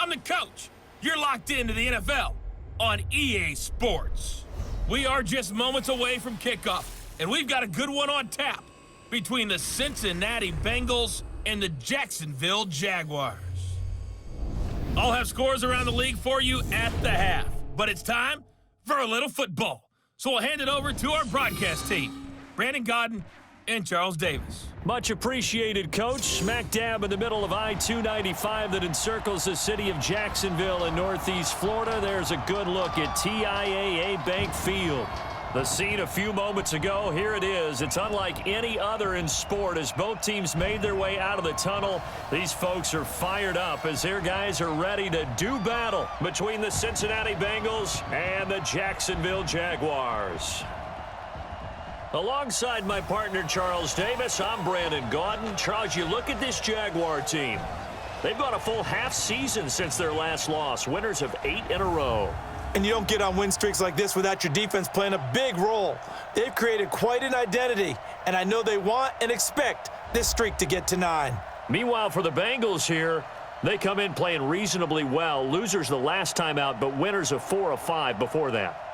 I'm the coach. You're locked into the NFL on EA Sports. We are just moments away from kickoff, and we've got a good one on tap between the Cincinnati Bengals and the Jacksonville Jaguars. I'll have scores around the league for you at the half, but it's time for a little football. So we'll hand it over to our broadcast team, Brandon Godden and Charles Davis. Much appreciated, Coach. Smack dab in the middle of I-295 that encircles the city of Jacksonville in northeast Florida. There's a good look at TIAA Bank Field. The scene a few moments ago, here it is. It's unlike any other in sport as both teams made their way out of the tunnel. These folks are fired up as their guys are ready to do battle between the Cincinnati Bengals and the Jacksonville Jaguars. Alongside my partner, Charles Davis, I'm Brandon Godden. Charles, you look at this Jaguar team. They've got a full half season since their last loss, winners of 8 in a row. And you don't get on win streaks like this without your defense playing a big role. They've created quite an identity, and I know they want and expect this streak to get to 9. Meanwhile, for the Bengals here, they come in playing reasonably well. Losers the last time out, but winners of 4 of 5 before that.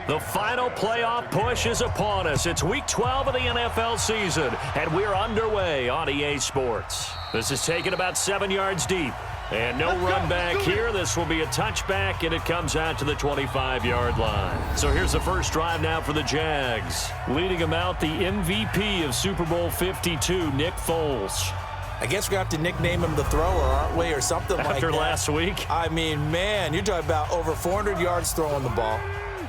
The final playoff push is upon us. It's Week 12 of the NFL season, and we're underway on EA Sports. This is taken about 7 yards deep, and no run back here. This will be a touchback, and it comes out to the 25-yard line. So here's the first drive now for the Jags. Leading them out, the MVP of Super Bowl 52, Nick Foles. I guess we're going to have to nickname him the thrower, aren't we, or something like that. After last week? I mean, man, you're talking about over 400 yards throwing the ball.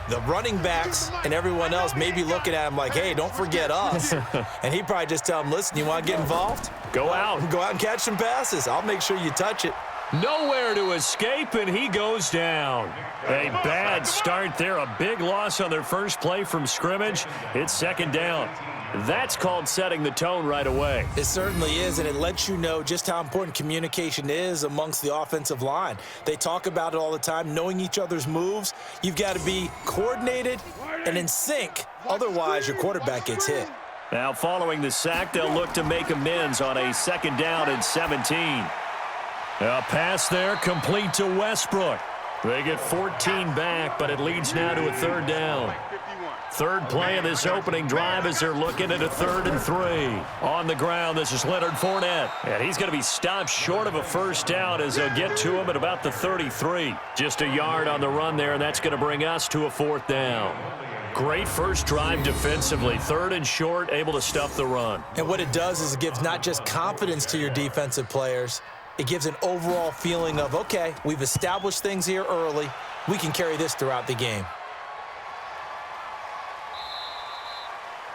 The running backs and everyone else may be looking at him like, hey, don't forget us. And he'd probably just tell him, listen, you want to get involved? Go out. Go out and catch some passes. I'll make sure you touch it. Nowhere to escape, and he goes down. A bad start there. A big loss on their first play from scrimmage. It's second down. That's called setting the tone right away. It certainly is, and it lets you know just how important communication is amongst the offensive line. They talk about it all the time, knowing each other's moves. You've got to be coordinated and in sync. Otherwise, your quarterback gets hit. Now, following the sack, they'll look to make amends on a second down and 17. A pass there complete to Westbrook. They get 14 back, but it leads now to a third down. Third play of this opening drive as they're looking at a 3rd and 3. On the ground, this is Leonard Fournette. And he's going to be stopped short of a first down as they'll get to him at about the 33. Just a yard on the run there, and that's going to bring us to a 4th down. Great first drive defensively. 3rd and short, able to stuff the run. And what it does is it gives not just confidence to your defensive players, it gives an overall feeling of, okay, we've established things here early. We can carry this throughout the game.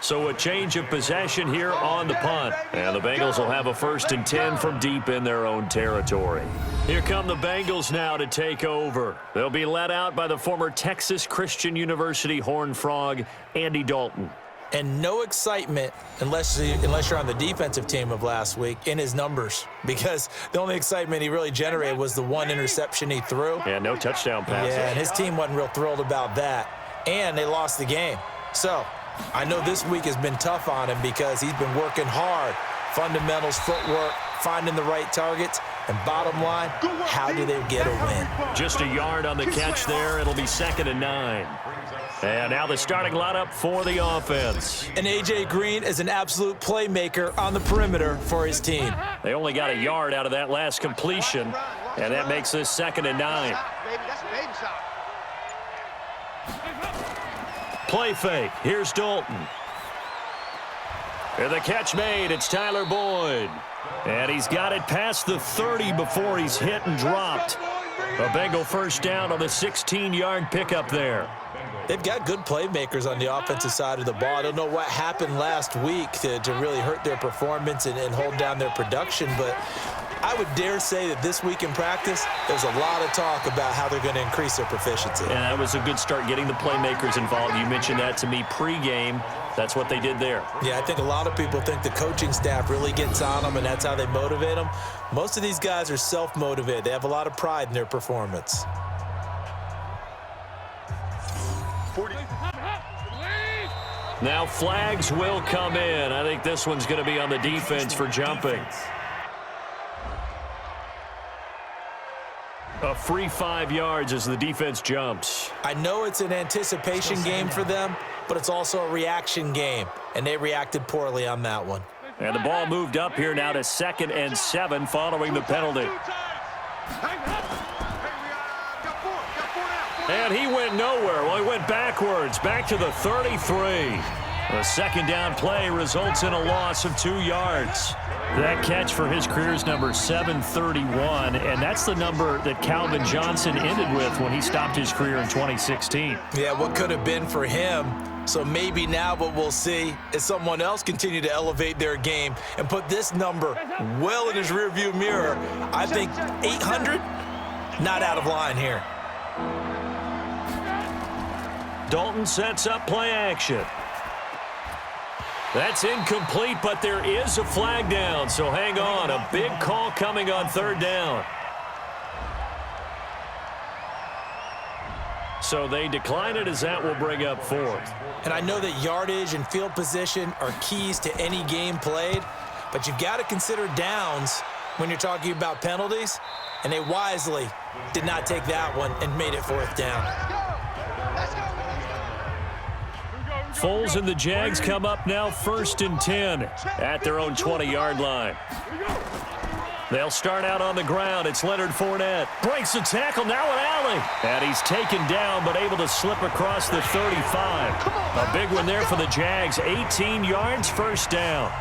So a change of possession here on the punt. And the Bengals will have a 1st and 10 from deep in their own territory. Here come the Bengals now to take over. They'll be led out by the former Texas Christian University Horned Frog, Andy Dalton. And no excitement unless you're on the defensive team of last week in his numbers, because the only excitement he really generated was the one interception he threw. Yeah, no touchdown passes. Yeah, and his team wasn't real thrilled about that. And they lost the game. So I know this week has been tough on him because he's been working hard. Fundamentals, footwork, finding the right targets. And bottom line, how do they get a win? Just a yard on the catch there. It'll be 2nd and 9. And now the starting lineup for the offense. And A.J. Green is an absolute playmaker on the perimeter for his team. They only got a yard out of that last completion, and that makes this 2nd and 9. Play fake. Here's Dalton. And the catch made. It's Tyler Boyd. And he's got it past the 30 before he's hit and dropped. A Bengal first down on the 16-yard pickup there. They've got good playmakers on the offensive side of the ball. I don't know what happened last week to really hurt their performance and hold down their production, but I would dare say that this week in practice, there's a lot of talk about how they're going to increase their proficiency. And that was a good start getting the playmakers involved. You mentioned that to me pregame. That's what they did there. Yeah, I think a lot of people think the coaching staff really gets on them, and that's how they motivate them. Most of these guys are self-motivated. They have a lot of pride in their performance. Now flags will come in. I think this one's going to be on the defense for jumping. A free 5 yards as the defense jumps. I know it's an anticipation game for them, but it's also a reaction game, and they reacted poorly on that one. And the ball moved up here now to 2nd and 7 following the penalty. And he went nowhere. Well, he went backwards, back to the 33. The second down play results in a loss of 2 yards. That catch for his career is number 731, and that's the number that Calvin Johnson ended with when he stopped his career in 2016. Yeah, what could have been for him. So maybe now what we'll see is someone else continue to elevate their game and put this number well in his rearview mirror. I think 800, not out of line here. Dalton sets up play action. That's incomplete, but there is a flag down, so hang on. A big call coming on 3rd down. So they decline it as that will bring up 4th. And I know that yardage and field position are keys to any game played, but you've got to consider downs when you're talking about penalties, and they wisely did not take that one and made it 4th down. Foles and the Jags come up now 1st and 10 at their own 20-yard line. They'll start out on the ground. It's Leonard Fournette. Breaks the tackle, now an alley. And he's taken down but able to slip across the 35. A big one there for the Jags. 18 yards, 1st down.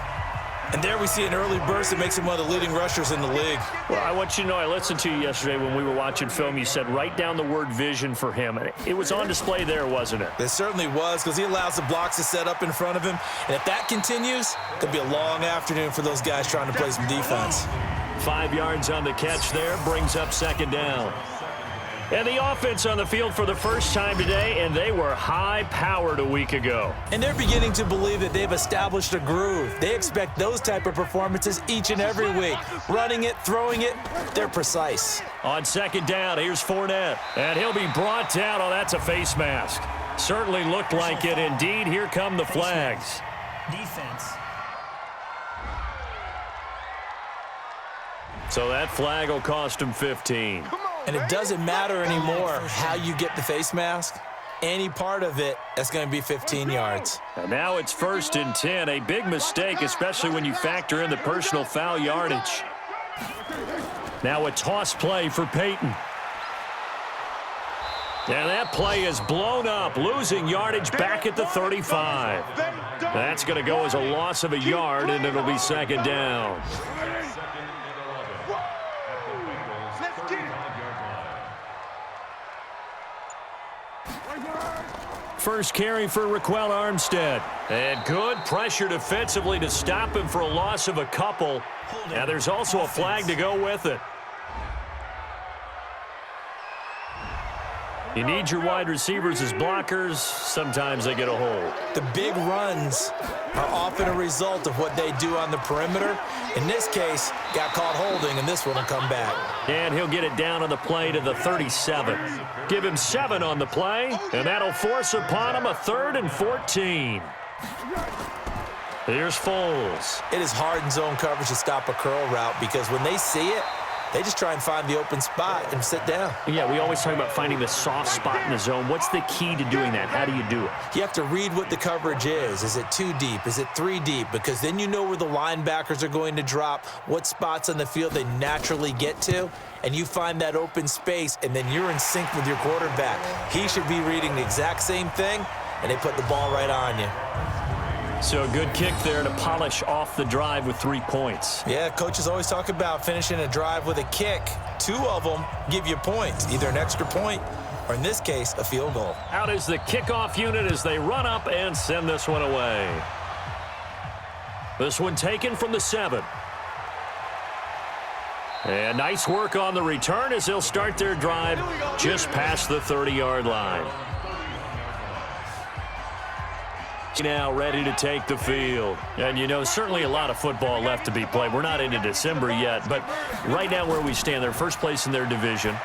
And there we see an early burst that makes him one of the leading rushers in the league. Well, I want you to know, I listened to you yesterday when we were watching film. You said write down the word vision for him. It was on display there, wasn't it? It certainly was, because he allows the blocks to set up in front of him. And if that continues, it'll be a long afternoon for those guys trying to play some defense. 5 yards on the catch there, brings up 2nd down. And the offense on the field for the first time today, and they were high-powered a week ago. And they're beginning to believe that they've established a groove. They expect those type of performances each and every week. Running it, throwing it, they're precise. On 2nd down, here's Fournette. And he'll be brought down. Oh, that's a face mask. Certainly looked like it. Indeed, here come the flags. Defense. So that flag will cost him 15. And it doesn't matter anymore how you get the face mask. Any part of it, that's going to be 15 yards. And now it's 1st and 10. A big mistake, especially when you factor in the personal foul yardage. Now a toss play for Peyton. And that play is blown up, losing yardage back at the 35. That's going to go as a loss of a yard, and it'll be 2nd down. First carry for Raquel Armstead. And good pressure defensively to stop him for a loss of a couple. Now there's also a flag to go with it. You need your wide receivers as blockers. Sometimes they get a hold. The big runs are often a result of what they do on the perimeter. In this case, got caught holding, and this one will come back. And he'll get it down on the play to the 37. Give him 7 on the play, and that'll force upon him a 3rd and 14. Here's Foles. It is hard in zone coverage to stop a curl route because when they see it, they just try and find the open spot and sit down. Yeah, we always talk about finding the soft spot in the zone. What's the key to doing that? How do you do it? You have to read what the coverage is. Is it 2 deep? Is it 3 deep? Because then you know where the linebackers are going to drop, what spots on the field they naturally get to, and you find that open space, and then you're in sync with your quarterback. He should be reading the exact same thing, and they put the ball right on you. So a good kick there to polish off the drive with 3 points. Yeah, coaches always talk about finishing a drive with a kick. 2 of them give you points, either an extra point or, in this case, a field goal. Out is the kickoff unit as they run up and send this one away. This one taken from the 7. And nice work on the return as they'll start their drive just past the 30-yard line. Now ready to take the field. And, you know, certainly a lot of football left to be played. We're not into December yet, but right now where we stand, they're first place in their division,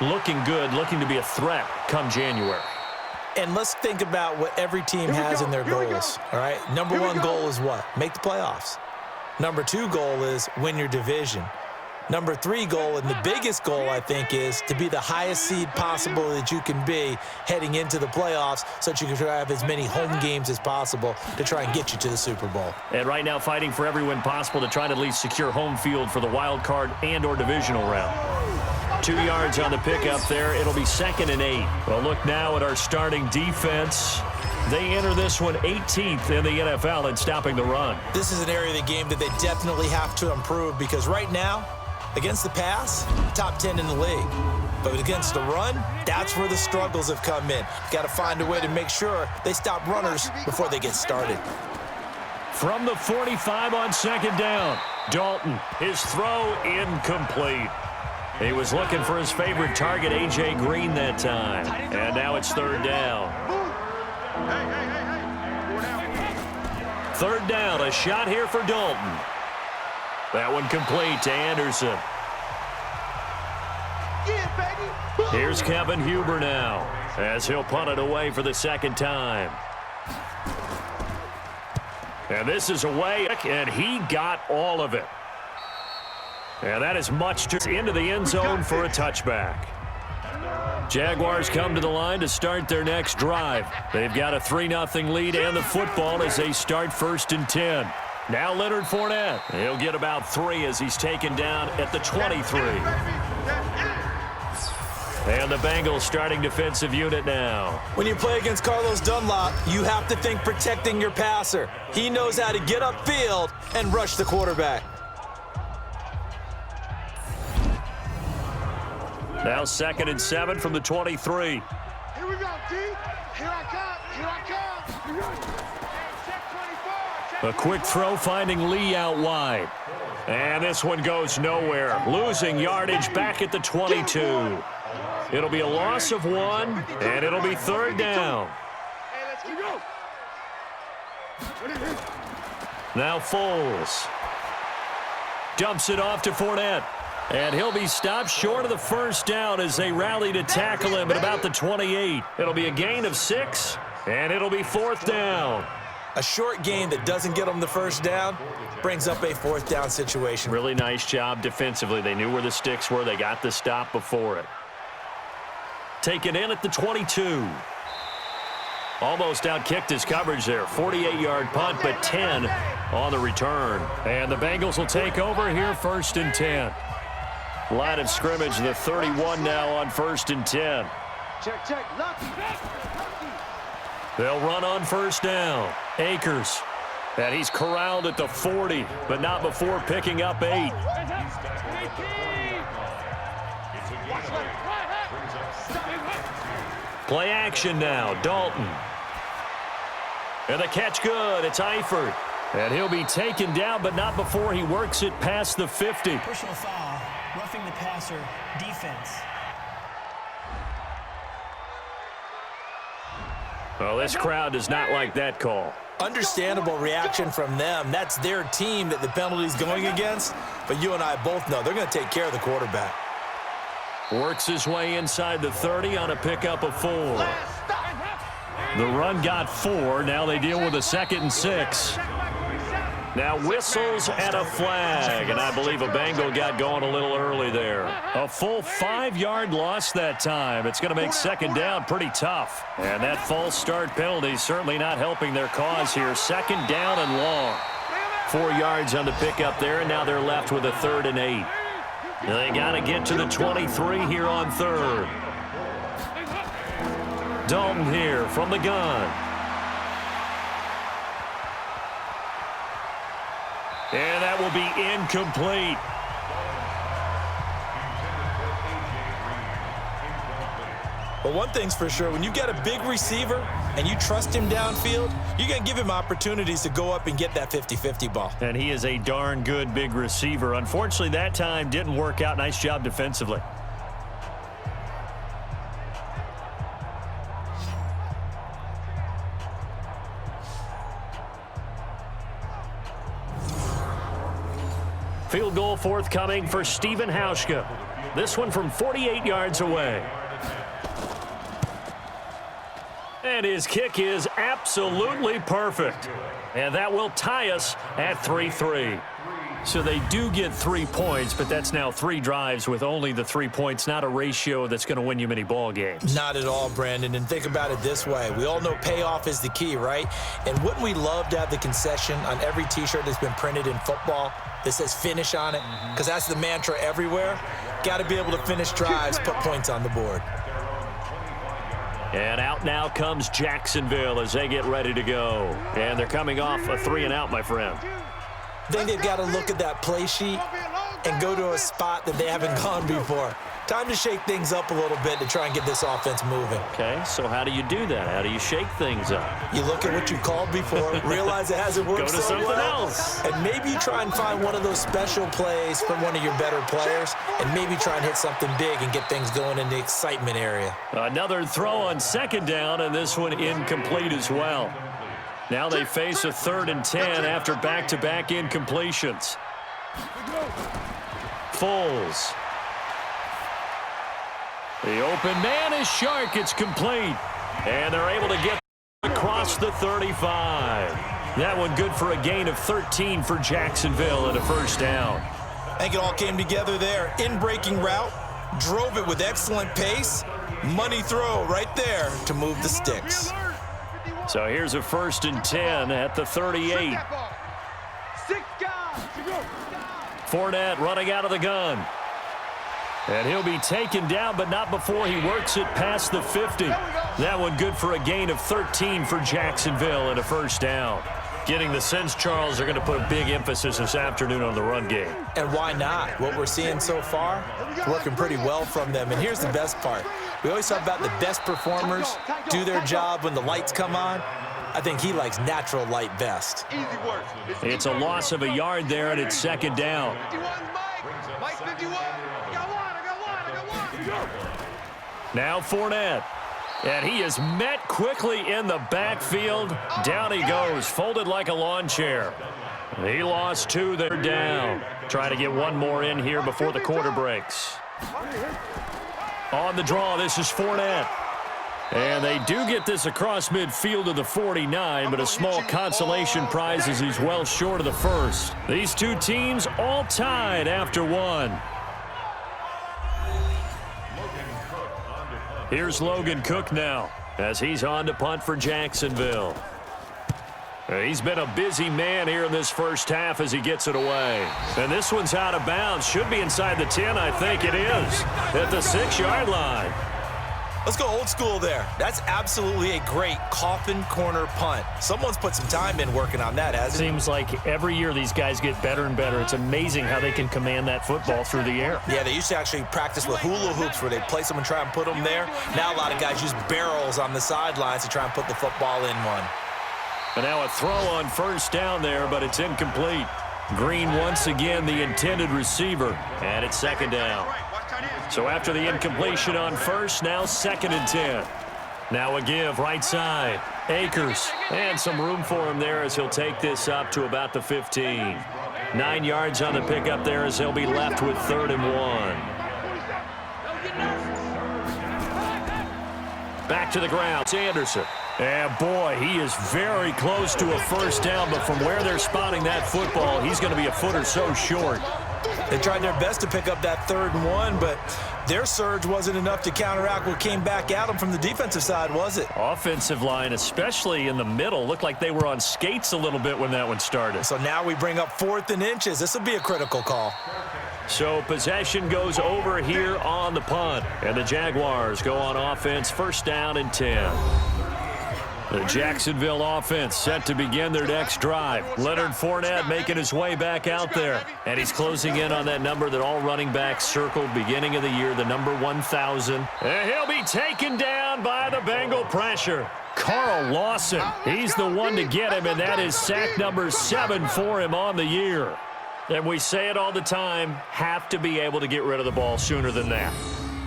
looking good, looking to be a threat come January. And let's think about what every team has in their goals, all right? Number one goal is what? Make the playoffs. Number two goal is win your division. Number three goal, and the biggest goal, I think, is to be the highest seed possible that you can be heading into the playoffs so that you can have as many home games as possible to try and get you to the Super Bowl. And right now fighting for every win possible to try to at least secure home field for the wild card and or divisional round. 2 yards on the pickup there. It'll be 2nd and 8. Well, look now at our starting defense. They enter this one 18th in the NFL in stopping the run. This is an area of the game that they definitely have to improve because right now, against the pass, top 10 in the league. But against the run, that's where the struggles have come in. Got to find a way to make sure they stop runners before they get started. From the 45 on 2nd down, Dalton, his throw incomplete. He was looking for his favorite target, A.J. Green, that time. And now it's 3rd down. 3rd down, a shot here for Dalton. That one complete to Anderson. Here's Kevin Huber now as he'll punt it away for the 2nd time. And this is away, and he got all of it. And that is much to into the end zone for a touchback. Jaguars come to the line to start their next drive. They've got a 3-0 lead and the football as they start 1st and 10. Now Leonard Fournette. He'll get about 3 as he's taken down at the 23. And the Bengals starting defensive unit now. When you play against Carlos Dunlap, you have to think protecting your passer. He knows how to get upfield and rush the quarterback. Now 2nd and 7 from the 23. Here we go, D. Here I come. Here I come. A quick throw finding Lee out wide. And this one goes nowhere. Losing yardage back at the 22. It'll be a loss of 1, and it'll be 3rd down. Now Foles. Dumps it off to Fournette. And he'll be stopped short of the 1st down as they rally to tackle him at about the 28. It'll be a gain of 6, and it'll be 4th down. A short gain that doesn't get them the 1st down brings up a 4th down situation. Really nice job defensively. They knew where the sticks were. They got the stop before it. Taken in at the 22. Almost outkicked his coverage there. 48-yard punt, but 10 on the return. And the Bengals will take over here 1st and 10. Line of scrimmage, the 31 now on 1st and 10. Check. Lucky. They'll run on 1st down. Akers. And he's corralled at the 40, but not before picking up 8. Play action now. Dalton. And the catch good. It's Eifert. And he'll be taken down, but not before he works it past the 50. Personal foul, roughing the passer, defense. Well, this crowd does not like that call. Understandable reaction from them. That's their team that the penalty's going against. But you and I both know they're going to take care of the quarterback. Works his way inside the 30 on a pickup of 4. The run got 4. Now they deal with a 2nd and 6. Now whistles and a flag, and I believe a Bengal got going a little early there. A full 5-yard loss that time. It's going to make 2nd down pretty tough. And that false start penalty certainly not helping their cause here. 2nd down and long. 4 yards on the pickup there, and now they're left with a 3rd and 8. They got to get to the 23 here on 3rd. Dalton here from the gun. And that will be incomplete. Well, one thing's for sure, when you get a big receiver and you trust him downfield, you're going to give him opportunities to go up and get that 50-50 ball. And he is a darn good big receiver. Unfortunately, that time didn't work out. Nice job defensively. Field goal forthcoming for Stephen Hauschka. This one from 48 yards away. And his kick is absolutely perfect. And that will tie us at 3-3. So they do get 3 points, but that's now 3 drives with only the 3 points, not a ratio that's going to win you many ball games. Not at all, Brandon. And think about it this way. We all know payoff is the key, right? And wouldn't we love to have the concession on every T-shirt that's been printed in football that says finish on it? Because that's the mantra everywhere. Got to be able to finish drives, put points on the board. And out now comes Jacksonville as they get ready to go. And they're coming off a 3-and-out, my friend. I think they've got to look at that play sheet and go to a spot that they haven't gone before. Time to shake things up a little bit to try and get this offense moving. Okay, so how do you do that? How do you shake things up? You look at what you called before, realize it hasn't worked Go to something else. And maybe you try and find one of those special plays from one of your better players, and maybe try and hit something big and get things going in the excitement area. Another throw on 2nd down, and this one incomplete as well. Now they face a 3rd and 10 after back-to-back incompletions. Foles. The open man is Shark. It's complete. And they're able to get across the 35. That one good for a gain of 13 for Jacksonville and a 1st down. I think it all came together there. In-breaking route, drove it with excellent pace. Money throw right there to move the sticks. So here's a 1st and 10 at the 38. Fournette running out of the gun. And he'll be taken down, but not before he works it past the 50. That one good for a gain of 13 for Jacksonville and a 1st down. Getting the sense, Charles, they're going to put a big emphasis this afternoon on the run game. And why not? What we're seeing so far, it's working pretty well from them. And here's the best part. We always talk about the best performers do their job when the lights come on. I think he likes natural light best. It's a loss of a yard there, and it's 2nd down. Now Fournette. And he is met quickly in the backfield. Down he goes, folded like a lawn chair. He lost 2, they're down. Trying to get one more in here before the quarter breaks. On the draw, this is Fournette. And they do get this across midfield to the 49, but a small consolation prize as he's well short of the 1st. These two teams all tied after 1. Here's Logan Cook now as he's on to punt for Jacksonville. He's been a busy man here in this 1st half as he gets it away. And this one's out of bounds. Should be inside the 10, I think it is, at the 6-yard line. Let's go old school there. That's absolutely a great coffin corner punt. Someone's put some time in working on that, hasn't it? Seems like every year these guys get better and better. It's amazing how they can command that football through the air. Yeah, they used to actually practice with hula hoops where they place them and try and put them there. Now a lot of guys use barrels on the sidelines to try and put the football in one. And now a throw on 1st down there, but it's incomplete. Green once again the intended receiver, and it's 2nd down. So after the incompletion on 1st, now 2nd and 10. Now a give right side. Akers, and some room for him there as he'll take this up to about the 15. 9 yards on the pickup there as he'll be left with 3rd and 1. Back to the ground, Anderson. And boy, he is very close to a 1st down, but from where they're spotting that football, he's going to be a foot or so short. They tried their best to pick up that 3rd and 1, but their surge wasn't enough to counteract what came back at them from the defensive side, was it? Offensive line, especially in the middle, looked like they were on skates a little bit when that one started. So now we bring up 4th and inches. This will be a critical call. So possession goes over here on the punt, and the Jaguars go on offense, 1st down and 10. The Jacksonville offense set to begin their next drive. Leonard Fournette making his way back out there. And he's closing in on that number that all running backs circled beginning of the year, the number 1,000. And he'll be taken down by the Bengal pressure. Carl Lawson, he's the one to get him, and that is sack number 7 for him on the year. And we say it all the time, have to be able to get rid of the ball sooner than that.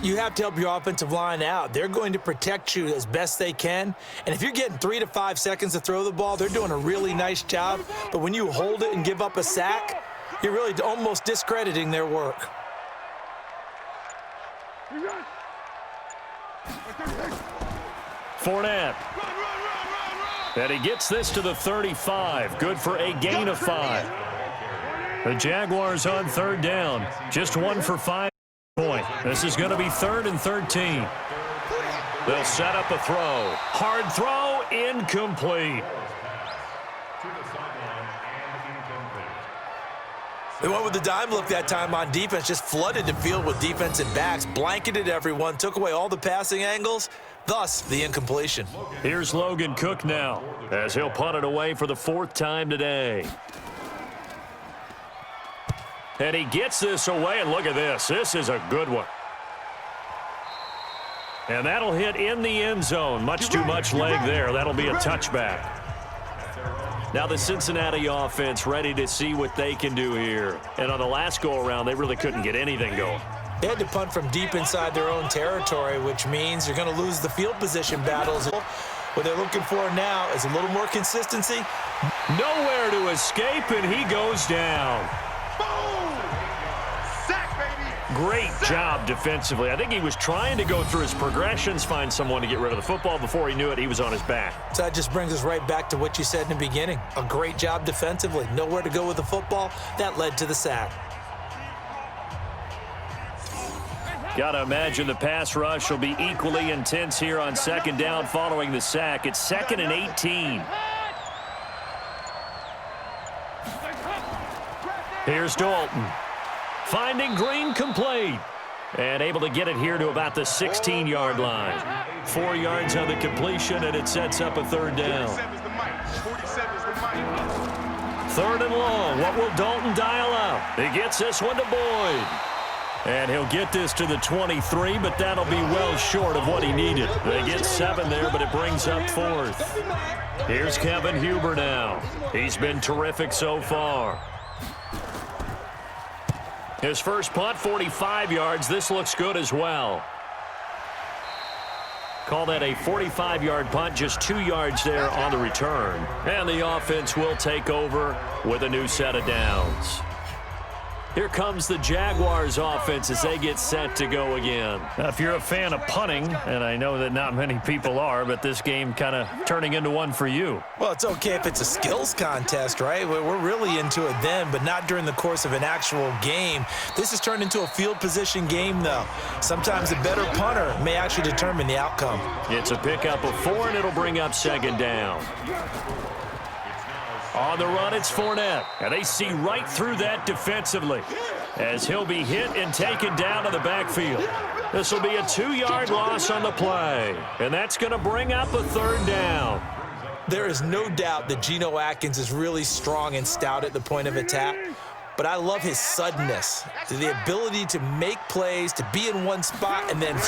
You have to help your offensive line out. They're going to protect you as best they can. And if you're getting 3 to 5 seconds to throw the ball, they're doing a really nice job. But when you hold it and give up a sack, you're really almost discrediting their work. Fournette. And he gets this to the 35. Good for a gain of 5. The Jaguars on 3rd down. Just 1 for 5. Point. This is going to be 3rd and 13. They'll set up a throw. Hard throw, incomplete. They went with the dime look that time on defense, just flooded the field with defensive backs, blanketed everyone, took away all the passing angles, thus the incompletion. Here's Logan Cook now, as he'll punt it away for the 4th time today. And he gets this away, and look at this. This is a good one. And that'll hit in the end zone. Much too much leg there. That'll be a touchback. Now the Cincinnati offense ready to see what they can do here. And on the last go-around, they really couldn't get anything going. They had to punt from deep inside their own territory, which means you're going to lose the field position battles. What they're looking for now is a little more consistency. Nowhere to escape, and he goes down. Great job defensively. I think he was trying to go through his progressions, find someone to get rid of the football. Before he knew it, he was on his back. So that just brings us right back to what you said in the beginning. A great job defensively. Nowhere to go with the football. That led to the sack. Got to imagine the pass rush will be equally intense here on 2nd down following the sack. It's 2nd and 18. Here's Dalton. Finding Green complete. And able to get it here to about the 16-yard line. 4 yards on the completion, and it sets up a 3rd down. 3rd and long. What will Dalton dial out? He gets this one to Boyd. And he'll get this to the 23, but that'll be well short of what he needed. They get 7 there, but it brings up 4th. Here's Kevin Huber now. He's been terrific so far. His first punt, 45 yards. This looks good as well. Call that a 45-yard punt, just 2 yards there on the return. And the offense will take over with a new set of downs. Here comes the Jaguars offense as they get set to go again. Now, if you're a fan of punting, and I know that not many people are, but this game kind of turning into one for you. Well, it's okay if it's a skills contest, right? We're really into it then, but not during the course of an actual game. This has turned into a field position game, though. Sometimes a better punter may actually determine the outcome. It's a pickup of 4, and it'll bring up 2nd down. On the run, it's Fournette, and they see right through that defensively as he'll be hit and taken down to the backfield. This will be a 2-yard loss on the play, and that's going to bring up a 3rd down. There is no doubt that Geno Atkins is really strong and stout at the point of attack, but I love his suddenness, the ability to make plays, to be in one spot, and then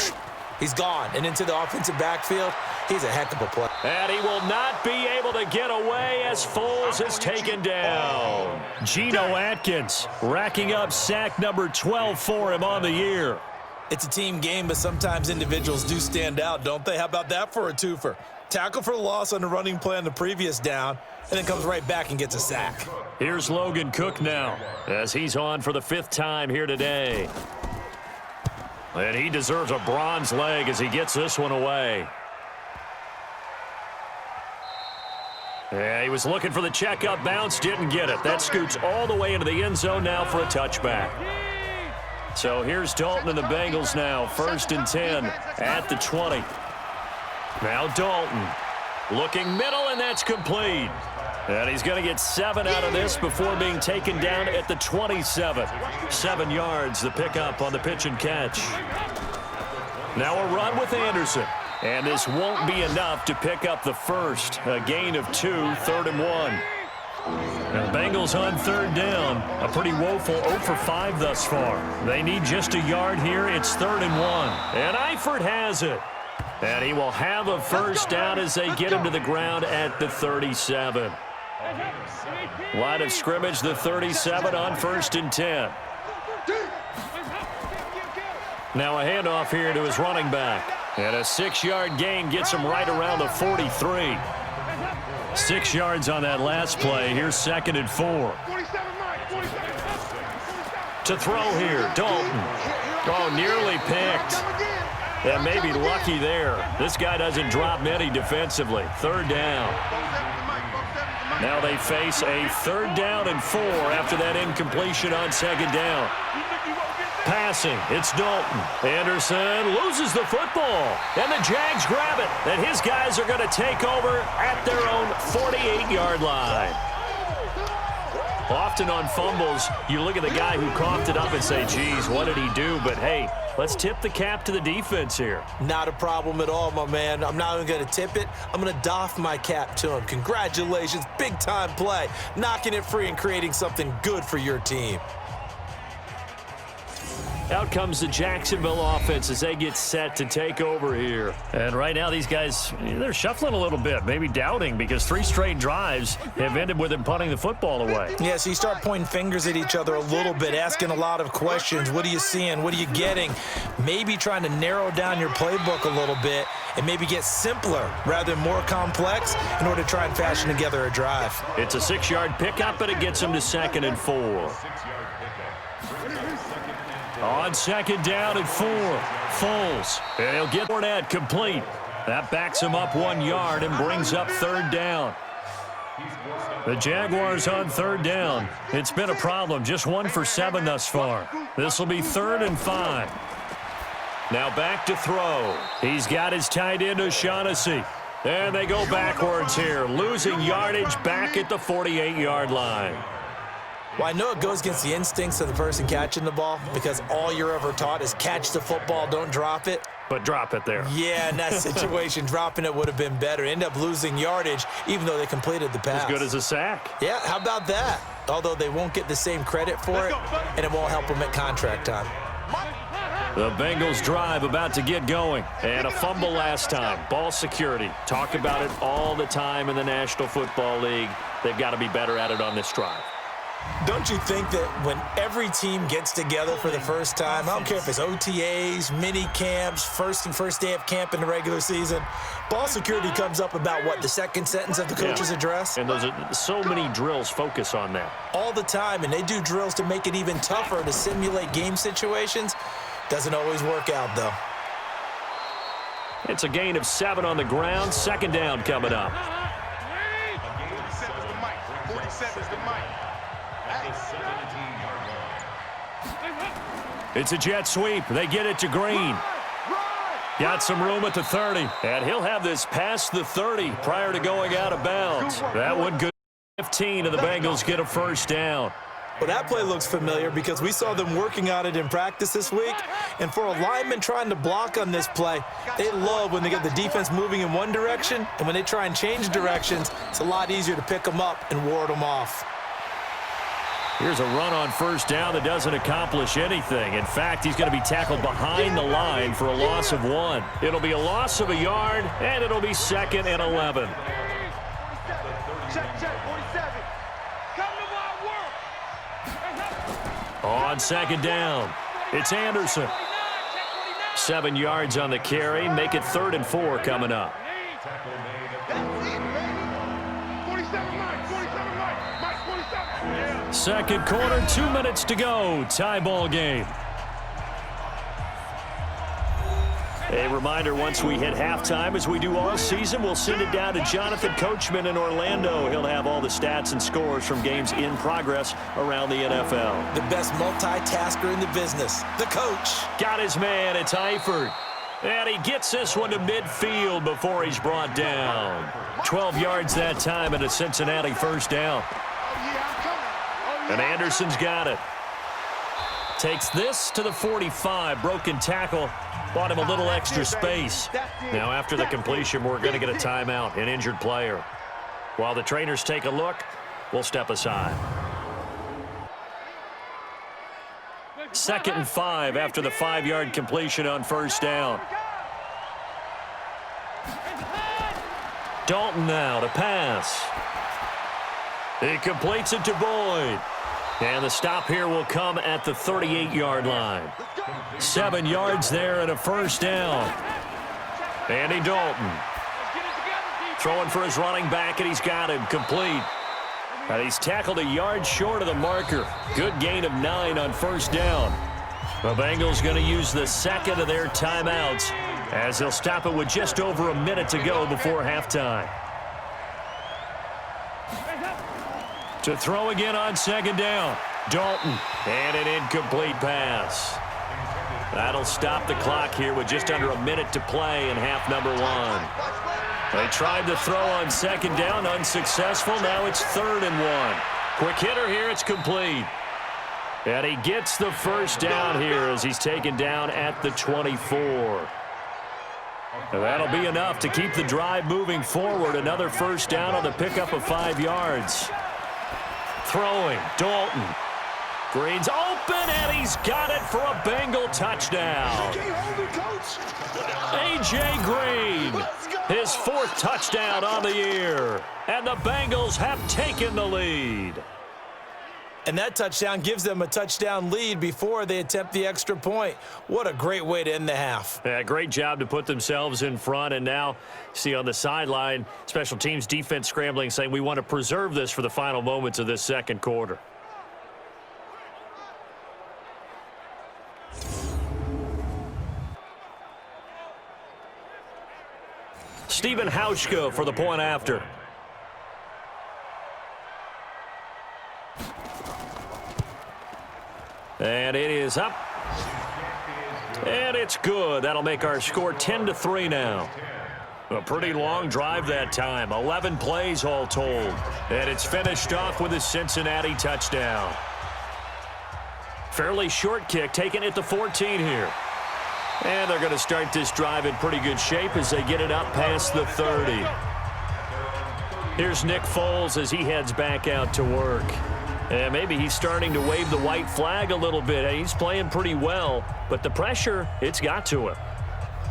he's gone and into the offensive backfield. He's a heck of a player. And he will not be able to get away as Foles is taken down. Geno Atkins racking up sack number 12 for him on the year. It's a team game, but sometimes individuals do stand out, don't they? How about that for a twofer? Tackle for loss on the running play on the previous down, and then comes right back and gets a sack. Here's Logan Cook now as he's on for the 5th time here today. And he deserves a bronze leg as he gets this one away. Yeah, he was looking for the checkup bounce, didn't get it. That scoots all the way into the end zone now for a touchback. So here's Dalton and the Bengals now, 1st and 10 at the 20. Now Dalton looking middle, and that's complete. And he's going to get 7 out of this before being taken down at the 27. 7 yards, the pickup on the pitch and catch. Now a run with Anderson. And this won't be enough to pick up the first. A gain of 2, 3rd and 1. Now, the Bengals on 3rd down. A pretty woeful 0 for 5 thus far. They need just a yard here. It's 3rd and 1. And Eifert has it. And he will have a first down as they get him to the ground at the 37. Line of scrimmage, the 37 on 1st and 10. Now a handoff here to his running back. And a 6-yard gain gets him right around the 43. 6 yards on that last play. Here's 2nd and 4. To throw here, Dalton. Oh, nearly picked. Yeah, maybe lucky there. This guy doesn't drop many defensively. 3rd down. Now they face a 3rd down and 4 after that incompletion on 2nd down. Passing, it's Dalton. Anderson loses the football, and the Jags grab it. And his guys are going to take over at their own 48-yard line. Often on fumbles, you look at the guy who coughed it up and say, geez, what did he do? But, hey, let's tip the cap to the defense here. Not a problem at all, my man. I'm not even going to tip it. I'm going to doff my cap to him. Congratulations, big-time play. Knocking it free and creating something good for your team. Out comes the Jacksonville offense as they get set to take over here. And right now these guys, they're shuffling a little bit, maybe doubting, because 3 straight drives have ended with them punting the football away. Yeah, so you start pointing fingers at each other a little bit, asking a lot of questions. What are you seeing? What are you getting? Maybe trying to narrow down your playbook a little bit and maybe get simpler rather than more complex in order to try and fashion together a drive. It's a 6-yard pickup, and it gets them to 2nd and 4. On 2nd down and 4, Foles. And he'll get Fournette complete. That backs him up 1 yard and brings up 3rd down. The Jaguars on 3rd down. It's been a problem. Just 1 for 7 thus far. This will be 3rd and 5. Now back to throw. He's got his tight end, O'Shaughnessy. And they go backwards here, losing yardage back at the 48-yard line. Well, I know it goes against the instincts of the person catching the ball because all you're ever taught is catch the football, don't drop it. But drop it there. Yeah, in that situation, dropping it would have been better. End up losing yardage even though they completed the pass. As good as a sack. Yeah, how about that? Although they won't get the same credit for it, and it won't help them at contract time. The Bengals drive about to get going. And a fumble last time. Ball security. Talk about it all the time in the National Football League. They've got to be better at it on this drive. Don't you think that when every team gets together for the first time, I don't care if it's OTAs, mini camps, first day of camp in the regular season, ball security comes up about, what, the second sentence of the coach's address? And those are so many drills focus on that. All the time, and they do drills to make it even tougher to simulate game situations. Doesn't always work out, though. It's a gain of 7 on the ground. 2nd down coming up. 47 is the mic. It's a jet sweep. They get it to Green. Got some room at the 30. And he'll have this past the 30 prior to going out of bounds. That one good. 15 and the Bengals get a first down. Well, that play looks familiar because we saw them working on it in practice this week. And for a lineman trying to block on this play, they love when they get the defense moving in one direction. And when they try and change directions, it's a lot easier to pick them up and ward them off. Here's a run on first down that doesn't accomplish anything. In fact, he's going to be tackled behind the line for a loss of 1. It'll be a loss of a yard, and it'll be 2nd and 11. Check, 47. Come to my work. On 2nd down, it's Anderson. 7 yards on the carry. Make it 3rd and 4 coming up. That's it, baby. 47, Mike. 47, Mike. Mike, 47. Yeah. Second quarter, 2 minutes to go. Tie ball game. A reminder, once we hit halftime, as we do all season, we'll send it down to Jonathan Coachman in Orlando. He'll have all the stats and scores from games in progress around the NFL. The best multitasker in the business, the coach. Got his man, it's Eifert. And he gets this one to midfield before he's brought down. 12 yards that time and a Cincinnati first down. Oh, yeah, I'm coming. Oh, yeah, And Anderson's got it. takes this to the 45. Broken tackle. Bought him a little extra space. Now after the completion, we're going to get a timeout, an injured player. While the trainers take a look, we'll step aside. 2nd and 5 after the 5-yard completion on first down. Dalton now to pass. He completes it to Boyd. And the stop here will come at the 38-yard line. 7 yards there and a first down. Andy Dalton throwing for his running back, and he's got him complete. And he's tackled a yard short of the marker. Good gain of 9 on first down. The Bengals going to use the second of their timeouts as they'll stop it with just over a minute to go before halftime. To throw again on 2nd down. Dalton, and an incomplete pass. That'll stop the clock here with just under a minute to play in half number 1. They tried to throw on 2nd down, unsuccessful. Now it's 3rd and 1. Quick hitter here, it's complete. And he gets the first down here as he's taken down at the 24. And that'll be enough to keep the drive moving forward. Another first down on the pickup of 5 yards. Throwing, Dalton. Green's open, and he's got it for a Bengal touchdown. A.J. Green, his 4th touchdown on the year. And the Bengals have taken the lead. And that touchdown gives them a touchdown lead before they attempt the extra point. What a great way to end the half. Yeah, great job to put themselves in front. And now, see on the sideline, special teams defense scrambling, saying we want to preserve this for the final moments of this second quarter. Stephen Hauschka for the point after. And it is up. And it's good. That'll make our score 10-3 now. A pretty long drive that time. 11 plays all told. And it's finished off with a Cincinnati touchdown. Fairly short kick taken at the 14 here. And they're going to start this drive in pretty good shape as they get it up past the 30. Here's Nick Foles as he heads back out to work. And maybe he's starting to wave the white flag a little bit. He's playing pretty well, but the pressure, it's got to him.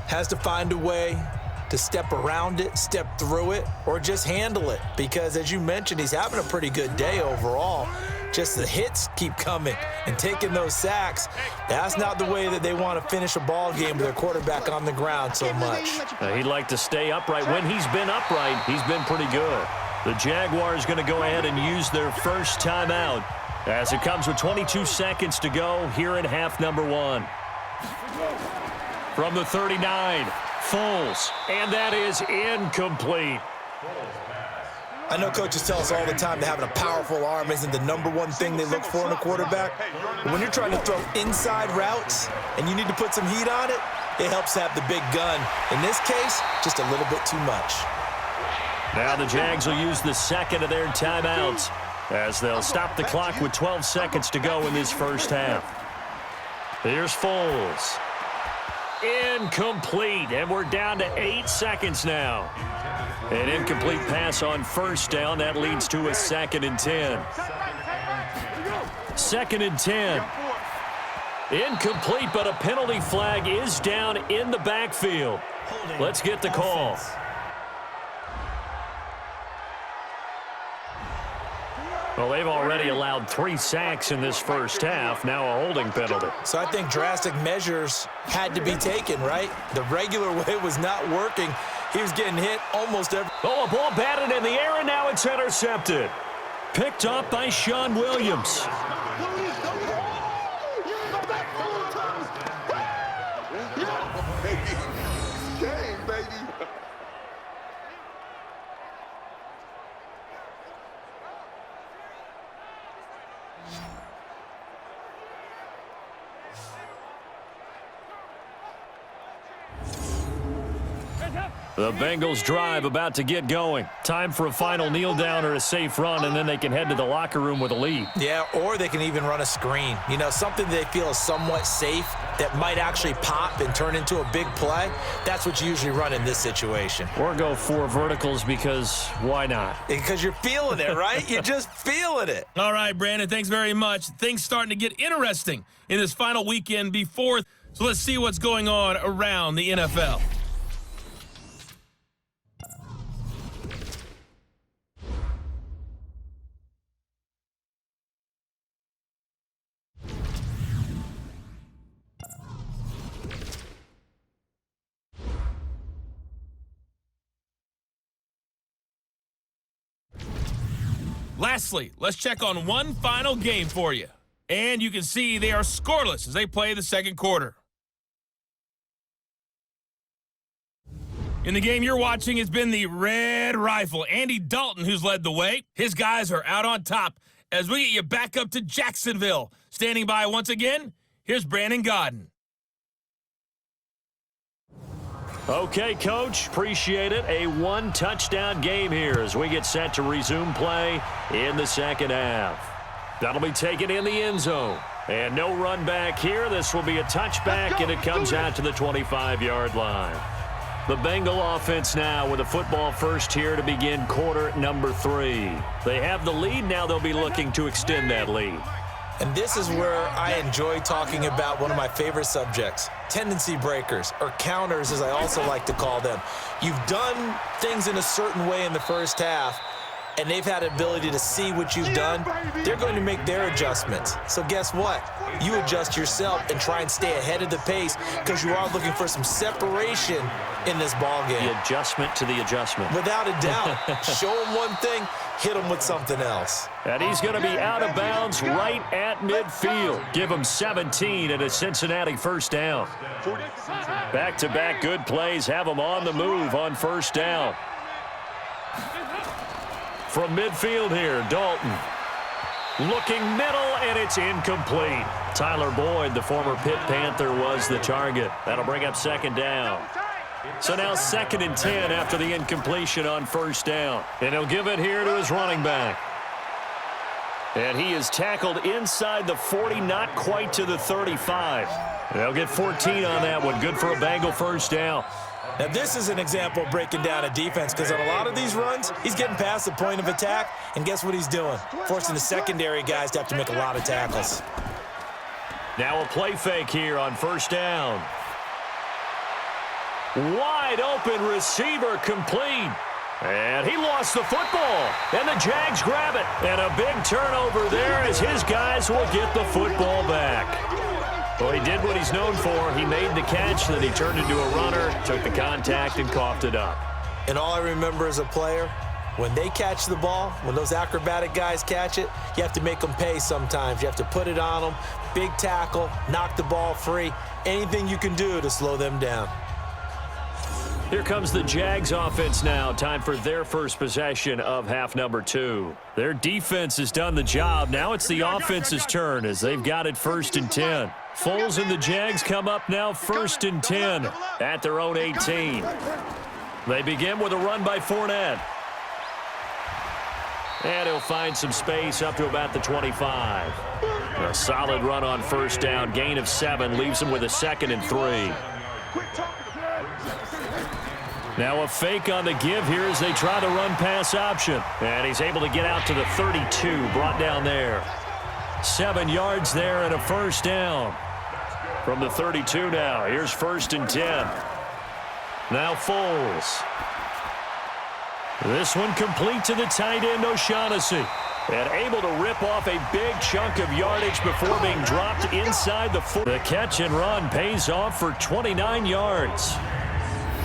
Has to find a way to step around it, step through it, or just handle it. Because as you mentioned, he's having a pretty good day overall. Just the hits keep coming and taking those sacks. That's not the way that they want to finish a ball game with their quarterback on the ground so much. He'd like to stay upright. When he's been upright, he's been pretty good. The Jaguars going to go ahead and use their first timeout as it comes with 22 seconds to go here in half number 1. From the 39, Foles, and that is incomplete. I know coaches tell us all the time that having a powerful arm isn't the #1 thing they look for in a quarterback. But when you're trying to throw inside routes and you need to put some heat on it, it helps to have the big gun. In this case, just a little bit too much. Now the Jags will use the second of their timeouts as they'll stop the clock with 12 seconds to go in this first half. Here's Foles. Incomplete, and we're down to 8 seconds now. An incomplete pass on first down. That leads to a 2nd and 10. 2nd and 10. Incomplete, but a penalty flag is down in the backfield. Let's get the call. Well, they've already allowed 3 sacks in this first half. Now a holding penalty. So I think drastic measures had to be taken, right? The regular way was not working. He was getting hit almost every... Oh, a ball batted in the air, and now it's intercepted. Picked up by Sean Williams. Game, baby. The Bengals drive about to get going. Time for a final kneel down or a safe run, and then they can head to the locker room with a lead. Yeah, or they can even run a screen. You know, something they feel is somewhat safe that might actually pop and turn into a big play. That's what you usually run in this situation. Or go 4 verticals because why not? Because you're feeling it, right? You're just feeling it. All right, Brandon, thanks very much. Things starting to get interesting in this final weekend before. So let's see what's going on around the NFL. Lastly, let's check on one final game for you. And you can see they are scoreless as they play the second quarter. In the game you're watching, it's been the Red Rifle, Andy Dalton, who's led the way. His guys are out on top as we get you back up to Jacksonville. Standing by once again, here's Brandon Godden. Okay, Coach, appreciate it. A 1-touchdown game here as we get set to resume play in the second half. That'll be taken in the end zone. And no run back here. This will be a touchback, and it comes out to the 25-yard line. The Bengal offense now with a football first here to begin quarter number 3. They have the lead. Now they'll be looking to extend that lead. And this is where I enjoy talking about one of my favorite subjects, tendency breakers, or counters as I also like to call them. You've done things in a certain way in the first half, and they've had the ability to see what you've done. They're going to make their adjustments. So guess what? You adjust yourself and try and stay ahead of the pace because you are looking for some separation in this ball game. The adjustment to the adjustment. Without a doubt. Show them one thing, hit them with something else. And he's going to be out of bounds right at midfield. Give him 17 at a Cincinnati first down. Back-to-back good plays have him on the move on first down. From midfield here, Dalton. Looking middle, and it's incomplete. Tyler Boyd, the former Pitt Panther, was the target. That'll bring up second down. So now 2nd and 10 after the incompletion on first down. And he'll give it here to his running back. And he is tackled inside the 40, not quite to the 35. They'll get 14 on that one. Good for a Bengal first down. Now, this is an example of breaking down a defense because on a lot of these runs, he's getting past the point of attack, and guess what he's doing? Forcing the secondary guys to have to make a lot of tackles. Now a play fake here on first down. Wide open receiver complete. And he lost the football. And the Jags grab it. And a big turnover there as his guys will get the football back. Well, he did what he's known for. He made the catch, then he turned into a runner, took the contact, and coughed it up. And all I remember as a player, when they catch the ball, when those acrobatic guys catch it, you have to make them pay sometimes. You have to put it on them, big tackle, knock the ball free, anything you can do to slow them down. Here comes the Jags offense now. Time for their first possession of half number 2. Their defense has done the job. Now it's the offense's turn as they've got it 1st and 10. Foles and the Jags come up now 1st and 10 at their own 18. They begin with a run by Fournette. And he'll find some space up to about the 25. A solid run on first down. Gain of 7 leaves him with a 2nd and 3. Now a fake on the give here as they try the run pass option. And he's able to get out to the 32, brought down there. 7 yards there and a first down. From the 32 now, here's 1st and 10. Now Foles. This one complete to the tight end, O'Shaughnessy. And able to rip off a big chunk of yardage before being dropped inside the 4. The catch and run pays off for 29 yards.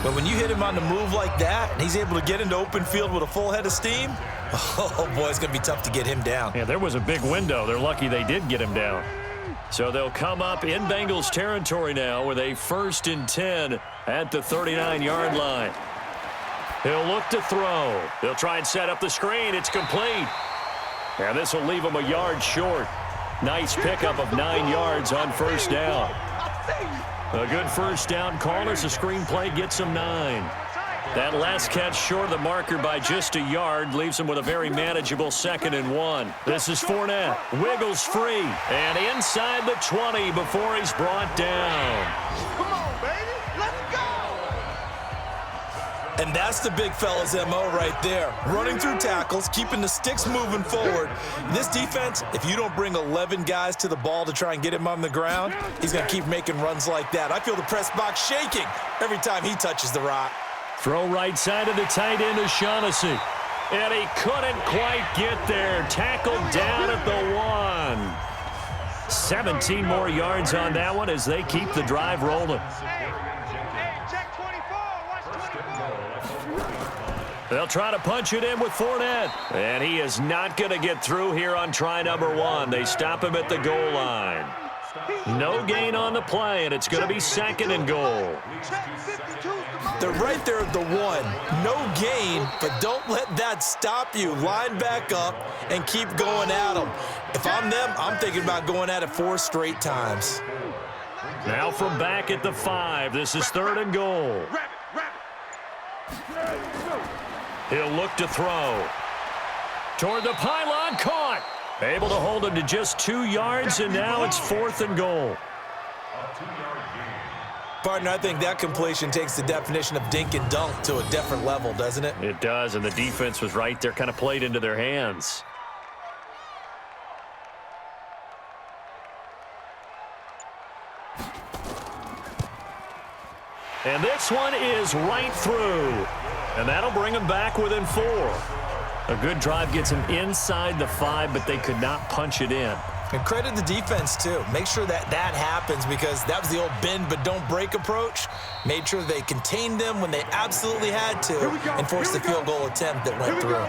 But when you hit him on the move like that, and he's able to get into open field with a full head of steam, oh boy, it's going to be tough to get him down. Yeah, there was a big window. They're lucky they did get him down. So they'll come up in Bengals territory now with a 1st and 10 at the 39-yard line. He'll look to throw. They'll try and set up the screen. It's complete. And this will leave him a yard short. Nice pickup of 9 yards on first down. A good first down call as the screen play gets him 9. That last catch short of the marker by just a yard leaves him with a very manageable 2nd and 1. This is Fournette. Wiggles free. And inside the 20 before he's brought down. Come on, baby. Let's go. And that's the big fella's MO right there. Running through tackles, keeping the sticks moving forward. This defense, if you don't bring 11 guys to the ball to try and get him on the ground, he's going to keep making runs like that. I feel the press box shaking every time he touches the rock. Throw right side of the tight end to Shaughnessy. And he couldn't quite get there. Tackled down at the 1. 17 more yards on that one as they keep the drive rolling. Check 24. Watch 24. They'll try to punch it in with Fournette. And he is not going to get through here on try number 1. They stop him at the goal line. No gain on the play, and it's going to be 2nd and goal. They're right there at the 1. No gain, but don't let that stop you. Line back up and keep going at them. If I'm them, I'm thinking about going at it 4 straight times. Now from back at the 5, this is 3rd and goal. He'll look to throw. Toward the pylon, caught. Able to hold him to just 2 yards, and now it's 4th and goal. Partner, I think that completion takes the definition of dink and dunk to a different level, doesn't it? It does, and the defense was right there, kind of played into their hands. And this one is right through. And that'll bring them back within 4. A good drive gets them inside the 5, but they could not punch it in. And credit the defense, too. Make sure that happens because that was the old bend but don't break approach. Made sure they contained them when they absolutely had to and forced the field goal attempt that went through.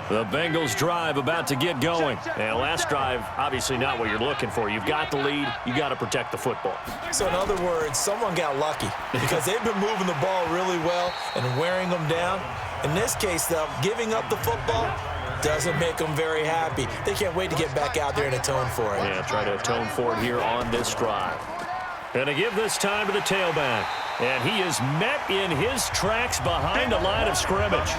The Bengals drive about to get going. And last drive, obviously not what you're looking for. You've got the lead. You got to protect the football. So in other words, someone got lucky because they've been moving the ball really well and wearing them down. In this case, though, giving up the football doesn't make them very happy. They can't wait to get back out there and atone for it. Yeah, try to atone for it here on this drive. And to give this time to the tailback. And he is met in his tracks behind the line of scrimmage.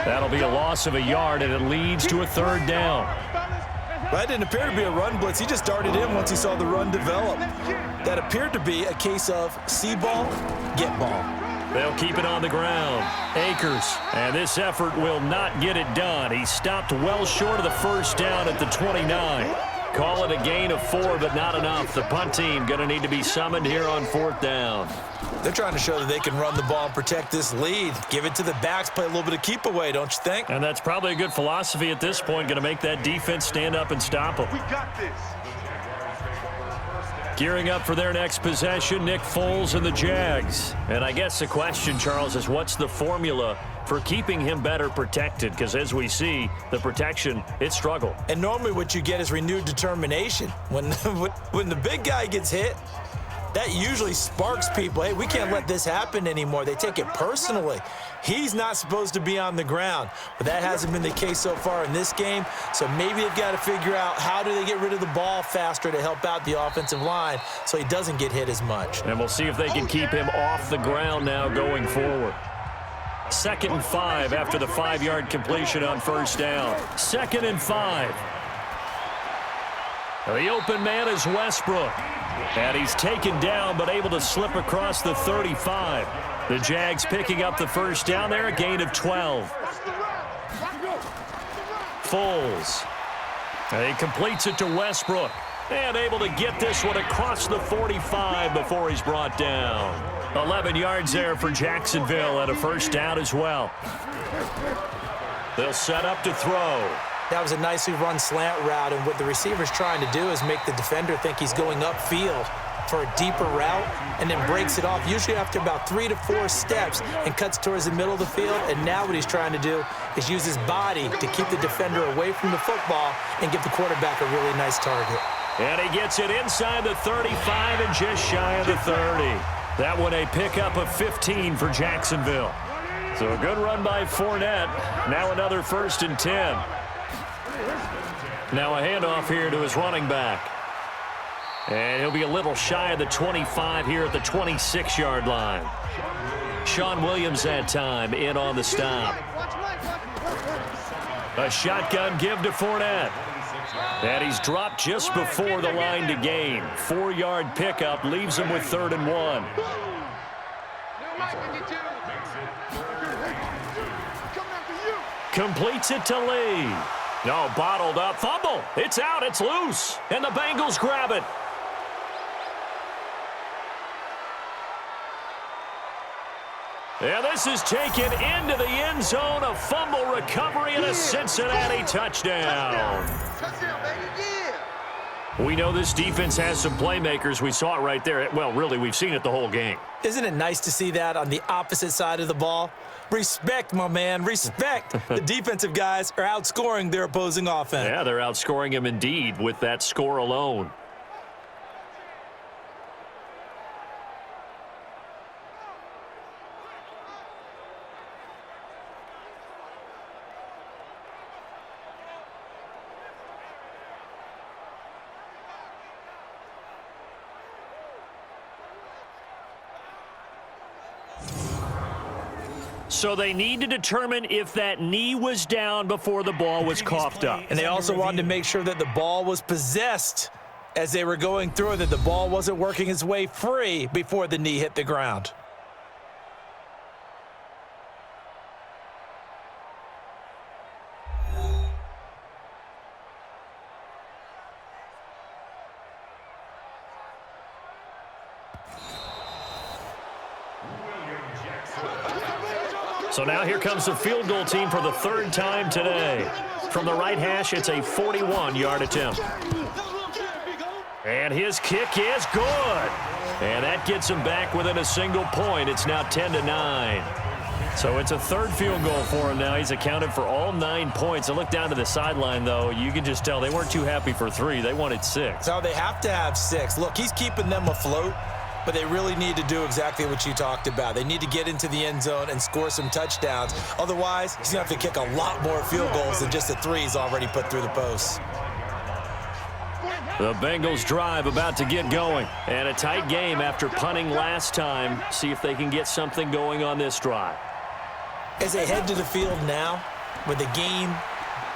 That'll be a loss of a yard, and it leads to a 3rd down. That didn't appear to be a run blitz. He just started in once he saw the run develop. That appeared to be a case of see ball, get ball. They'll keep it on the ground. Akers, and this effort will not get it done. He stopped well short of the 1st down at the 29. Call it a gain of 4, but not enough. The punt team going to need to be summoned here on 4th down. They're trying to show that they can run the ball and protect this lead. Give it to the backs, play a little bit of keep away, don't you think? And that's probably a good philosophy at this point, going to make that defense stand up and stop them. We got this. Gearing up for their next possession, Nick Foles and the Jags. And I guess the question, Charles, is what's the formula for keeping him better protected? Because as we see, the protection, it struggled. And normally what you get is renewed determination. When the big guy gets hit, that usually sparks people. Hey, we can't let this happen anymore. They take it personally. He's not supposed to be on the ground, but that hasn't been the case so far in this game. So maybe they've got to figure out how do they get rid of the ball faster to help out the offensive line so he doesn't get hit as much. And we'll see if they can keep him off the ground now going forward. 2nd and 5 after the 5-yard completion on 1st down. 2nd and 5. The open man is Westbrook. And he's taken down but able to slip across the 35. The Jags picking up the 1st down there, a gain of 12. Foles. And he completes it to Westbrook. And able to get this one across the 45 before he's brought down. 11 yards there for Jacksonville and a 1st down as well. They'll set up to throw. That was a nicely run slant route, and what the receiver's trying to do is make the defender think he's going upfield for a deeper route and then breaks it off, usually after about 3 to 4 steps, and cuts towards the middle of the field. And now what he's trying to do is use his body to keep the defender away from the football and give the quarterback a really nice target. And he gets it inside the 35 and just shy of the 30. That one a pickup of 15 for Jacksonville. So a good run by Fournette. Now another 1st and 10. Now a handoff here to his running back. And he'll be a little shy of the 25 here at the 26-yard line. Sean Williams that time in on the stop. A shotgun give to Fournette. And he's dropped just before the line to gain. 4-yard pickup leaves him with 3rd and 1. Completes it to Lee. No, bottled up. Fumble. It's out. It's loose. And the Bengals grab it. And this is taken into the end zone. A fumble recovery and a Cincinnati touchdown. Touchdown, baby. Yeah. We know this defense has some playmakers. We saw it right there. Well, really, we've seen it the whole game. Isn't it nice to see that on the opposite side of the ball? Respect, my man, respect. The defensive guys are outscoring their opposing offense. Yeah, they're outscoring him indeed with that score alone. So they need to determine if that knee was down before the ball was coughed up. And they also wanted to make sure that the ball was possessed as they were going through it, that the ball wasn't working its way free before the knee hit the ground. So now here comes the field goal team for the 3rd time today. From the right hash, it's a 41-yard attempt. And his kick is good. And that gets him back within a single point. It's now 10-9. So it's a 3rd field goal for him now. He's accounted for all 9 points. And look down to the sideline, though. You can just tell they weren't too happy for 3. They wanted 6. So they have to have 6. Look, he's keeping them afloat. But they really need to do exactly what you talked about. They need to get into the end zone and score some touchdowns. Otherwise, he's going to have to kick a lot more field goals than just the 3 he's already put through the posts. The Bengals drive about to get going. And a tight game after punting last time. See if they can get something going on this drive. As they head to the field now, with the game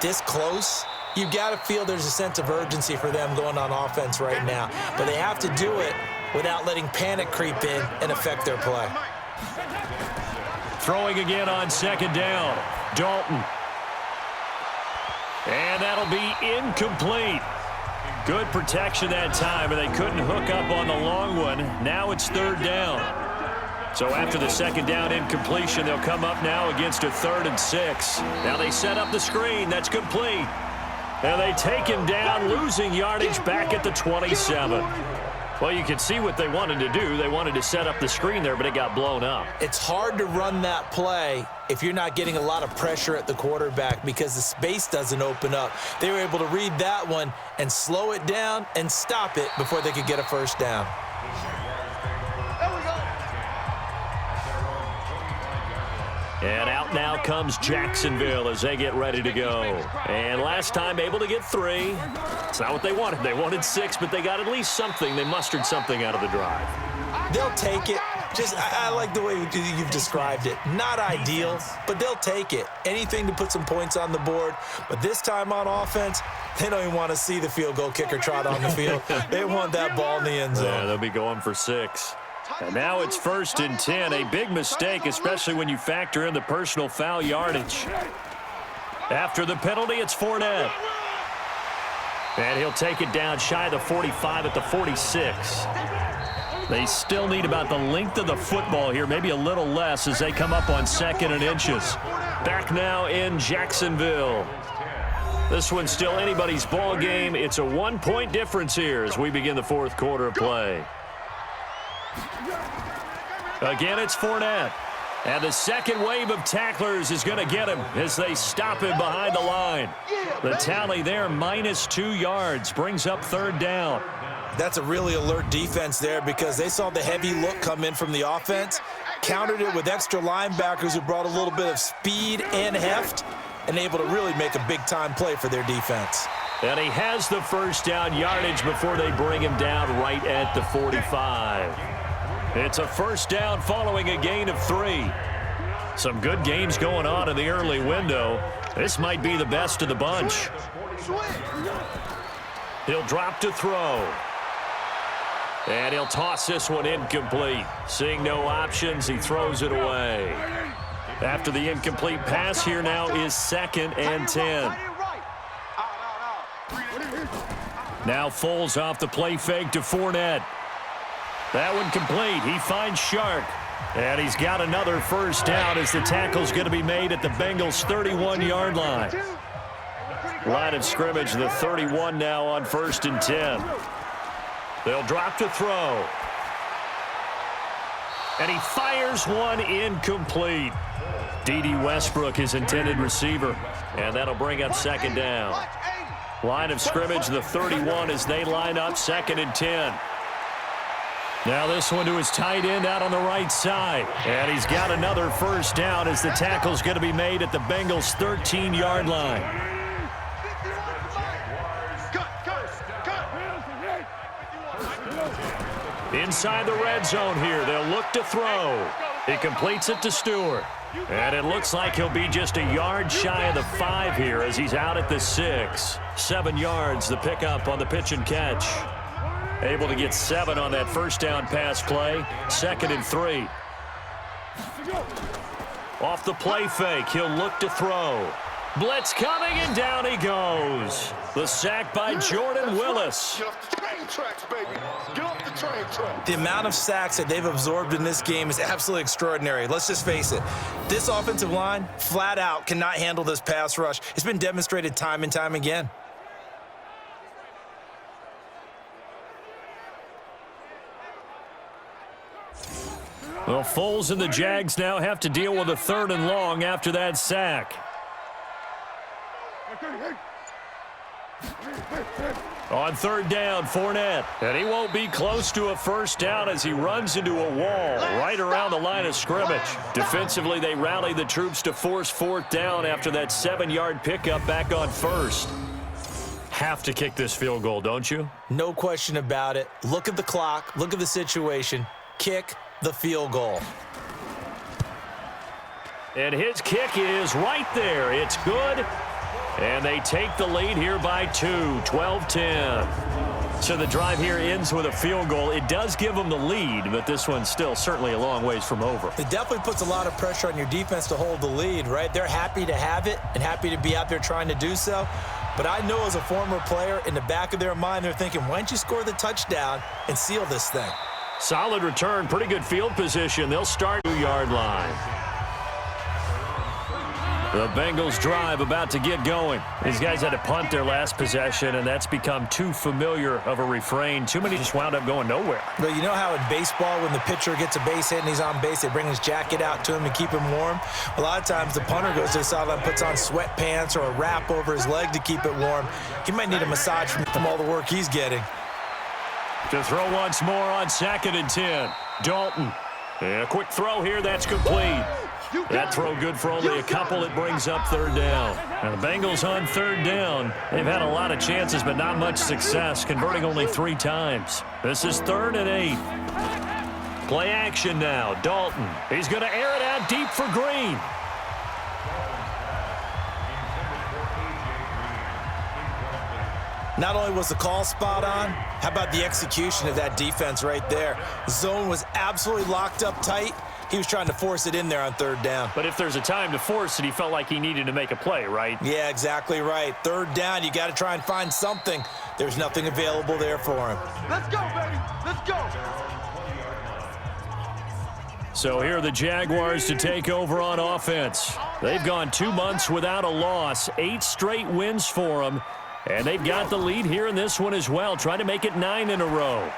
this close, you've got to feel there's a sense of urgency for them going on offense right now. But they have to do it without letting panic creep in and affect their play. Throwing again on 2nd down. Dalton. And that'll be incomplete. Good protection that time, and they couldn't hook up on the long one. Now it's 3rd down. So after the 2nd down incompletion, they'll come up now against a 3rd and 6. Now they set up the screen. That's complete. And they take him down, losing yardage back at the 27. Well, you can see what they wanted to do. They wanted to set up the screen there, but it got blown up. It's hard to run that play if you're not getting a lot of pressure at the quarterback because the space doesn't open up. They were able to read that one and slow it down and stop it before they could get a 1st down. And out now comes Jacksonville as they get ready to go. And last time able to get 3. It's not what they wanted. They wanted 6, but they got at least something. They mustered something out of the drive. They'll take it. I like the way you've described it. Not ideal, but they'll take it. Anything to put some points on the board. But this time on offense, they don't even want to see the field goal kicker trot on the field. They want that ball in the end zone. Yeah, they'll be going for 6. And now it's 1st and 10. A big mistake, especially when you factor in the personal foul yardage. After the penalty, it's Fournette. And he'll take it down shy of the 45 at the 46. They still need about the length of the football here, maybe a little less as they come up on 2nd and inches. Back now in Jacksonville. This one's still anybody's ball game. It's a 1-point difference here as we begin the 4th quarter of play. Again, it's Fournette. And the second wave of tacklers is going to get him as they stop him behind the line. The tally there, -2 yards, brings up 3rd down. That's a really alert defense there because they saw the heavy look come in from the offense, countered it with extra linebackers who brought a little bit of speed and heft, and able to really make a big-time play for their defense. And he has the 1st down yardage before they bring him down right at the 45. It's a first down following a gain of 3. Some good games going on in the early window. This might be the best of the bunch. He'll drop to throw. And he'll toss this one incomplete. Seeing no options, he throws it away. After the incomplete pass, here now is 2nd and 10. Now Foles off the play fake to Fournette. That one complete. He finds Shark. And he's got another first down as the tackle's going to be made at the Bengals' 31-yard line. Line of scrimmage, the 31 now on 1st and 10. They'll drop to throw. And he fires one incomplete. D.D. Westbrook, his intended receiver. And that'll bring up 2nd down. Line of scrimmage, the 31 as they line up 2nd and 10. Now this one to his tight end out on the right side. And he's got another first down as the tackle's going to be made at the Bengals' 13-yard line. Inside the red zone here, they'll look to throw. He completes it to Stewart. And it looks like he'll be just a yard shy of the 5 here as he's out at the 6. 7 yards, the pickup on the pitch and catch. Able to get 7 on that first down pass play. 2nd and 3. Off the play fake, he'll look to throw. Blitz coming, and down he goes. The sack by Jordan Willis. Get off the train tracks, baby. Get off the train tracks. The amount of sacks that they've absorbed in this game is absolutely extraordinary. Let's just face it. This offensive line, flat out, cannot handle this pass rush. It's been demonstrated time and time again. Well, Foles and the Jags now have to deal with a 3rd and long after that sack. On 3rd down, Fournette. And he won't be close to a first down as he runs into a wall right around the line of scrimmage. Defensively, they rally the troops to force 4th down after that 7-yard pickup back on 1st. Have to kick this field goal, don't you? No question about it. Look at the clock. Look at the situation. Kick the field goal. And his kick is right there. It's good. And they take the lead here by 2, 12-10. So the drive here ends with a field goal. It does give them the lead, but this one's still certainly a long ways from over. It definitely puts a lot of pressure on your defense to hold the lead, right? They're happy to have it and happy to be out there trying to do so. But I know as a former player, in the back of their mind, they're thinking, why don't you score the touchdown and seal this thing? Solid return, pretty good field position. They'll start 2-yard line. The Bengals drive about to get going. These guys had to punt their last possession, and that's become too familiar of a refrain. Too many just wound up going nowhere. But you know how in baseball, when the pitcher gets a base hit and he's on base, they bring his jacket out to him to keep him warm? A lot of times the punter goes to the sideline, puts on sweatpants or a wrap over his leg to keep it warm. He might need a massage from all the work he's getting. To throw once more on 2nd and 10. Dalton. And a quick throw here, that's complete. That throw good for only a couple. It brings up 3rd down. And the Bengals on 3rd down. They've had a lot of chances, but not much success, converting only 3 times. This is 3rd and 8. Play action now. Dalton. He's going to air it out deep for Green. Not only was the call spot on, how about the execution of that defense right there? The zone was absolutely locked up tight. He was trying to force it in there on 3rd down. But if there's a time to force it, he felt like he needed to make a play, right? Yeah, exactly right. 3rd down, you got to try and find something. There's nothing available there for him. Let's go, baby. Let's go. So here are the Jaguars to take over on offense. They've gone 2 months without a loss, 8 straight wins for them. And they've got the lead here in this one as well, trying to make it 9 in a row.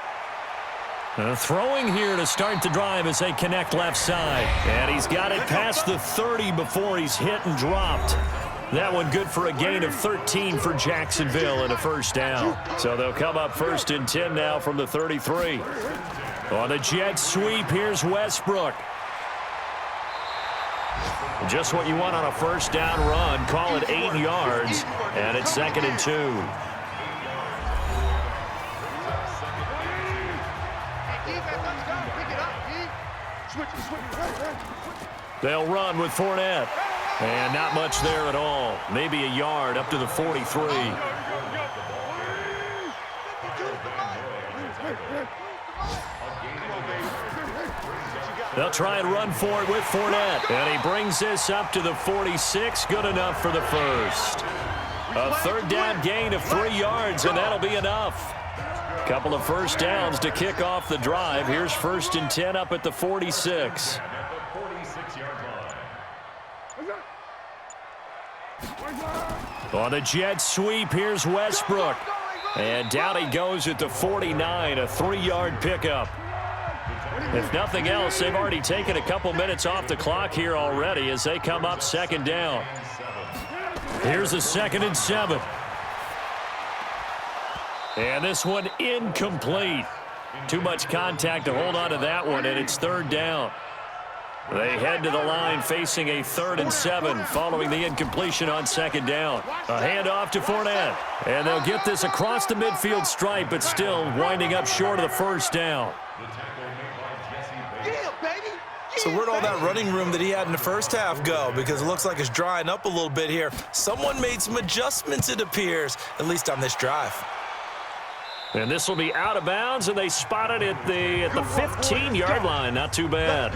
Throwing here to start the drive as they connect left side. And he's got it past the 30 before he's hit and dropped. That one good for a gain of 13 for Jacksonville and a first down. So they'll come up 1st and 10 now from the 33. On the jet sweep, here's Westbrook. Just what you want on a first down run. Call it 8 yards, and it's 2nd and 2. They'll run with Fournette. And not much there at all. Maybe a yard up to the 43. They'll try and run for it with Fournette. And he brings this up to the 46. Good enough for the first. A third down gain of 3 yards, and that'll be enough. Couple of first downs to kick off the drive. Here's 1st and 10 up at the 46. On the jet sweep, here's Westbrook. And down he goes at the 49, a 3-yard pickup. If nothing else, they've already taken a couple minutes off the clock here already as they come up 2nd down. Here's a 2nd and 7. And this one incomplete. Too much contact to hold on to that one, and it's 3rd down. They head to the line facing a 3rd and 7 following the incompletion on 2nd down. A handoff to Fournette. And they'll get this across the midfield stripe, but still winding up short of the 1st down. So where'd all that running room that he had in the first half go? Because it looks like it's drying up a little bit here. Someone made some adjustments, it appears, at least on this drive. And this will be out of bounds, and they spot it at the 15-yard line. Not too bad.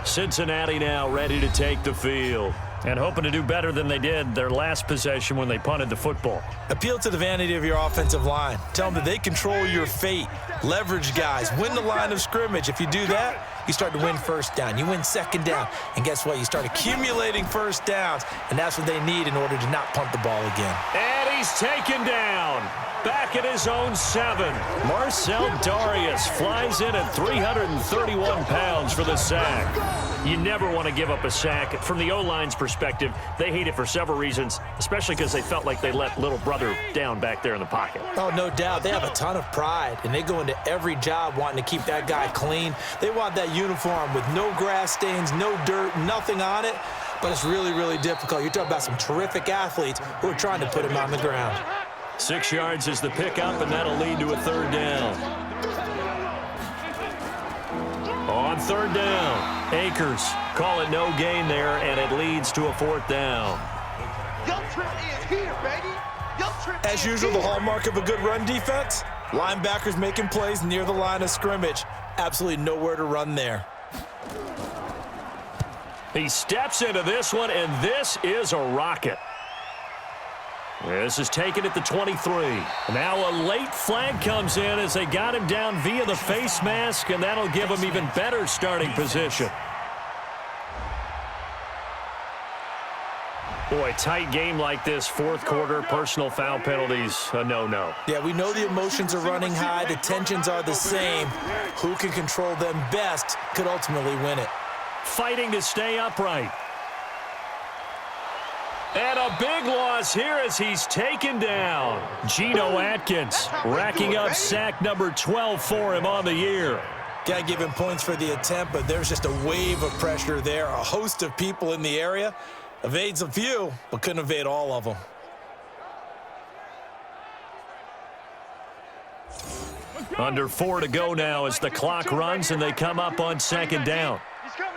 Cincinnati now ready to take the field and hoping to do better than they did their last possession when they punted the football. Appeal to the vanity of your offensive line. Tell them that they control your fate. Leverage guys. Win the line of scrimmage. If you do that, you start to win 1st down. You win 2nd down. And guess what? You start accumulating 1st downs, and that's what they need in order to not punt the ball again. And he's taken down. Back at his own 7. Marcel Darius flies in at 331 pounds for the sack. You never want to give up a sack. From the O-line's perspective, they hate it for several reasons, especially because they felt like they let little brother down back there in the pocket. Oh, no doubt. They have a ton of pride, and they go into every job wanting to keep that guy clean. They want that uniform with no grass stains, no dirt, nothing on it. But it's really, really difficult. You're talking about some terrific athletes who are trying to put him on the ground. 6 yards is the pickup, and that'll lead to a 3rd down. On 3rd down, Akers call it no gain there, and it leads to a 4th down. As usual, the hallmark of a good run defense, linebackers making plays near the line of scrimmage. Absolutely nowhere to run there. He steps into this one, and this is a rocket. This is taken at the 23. Now a late flag comes in as they got him down via the face mask, and that'll give him even better starting position. Boy, tight game like this, 4th quarter, personal foul penalties, a no-no. Yeah, we know the emotions are running high, the tensions are the same. Who can control them best could ultimately win it. Fighting to stay upright. And a big loss here as he's taken down. Geno Atkins racking up sack number 12 for him on the year. Got to give him points for the attempt, but there's just a wave of pressure there. A host of people in the area. Evades a few, but couldn't evade all of them. Under 4 to go now as the clock runs and they come up on 2nd down. He's coming.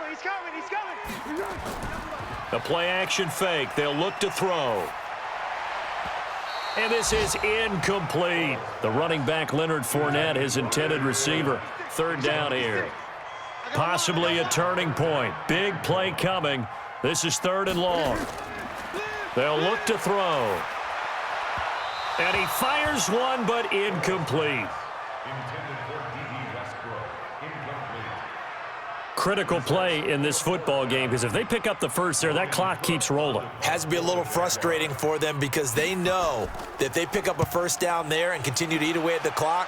The play-action fake. They'll look to throw. And this is incomplete. The running back, Leonard Fournette, his intended receiver. 3rd down here. Possibly a turning point. Big play coming. This is 3rd and long. They'll look to throw. And he fires one, but incomplete. Critical play in this football game because if they pick up the first there, that clock keeps rolling. Has to be a little frustrating for them because they know that if they pick up a 1st down there and continue to eat away at the clock,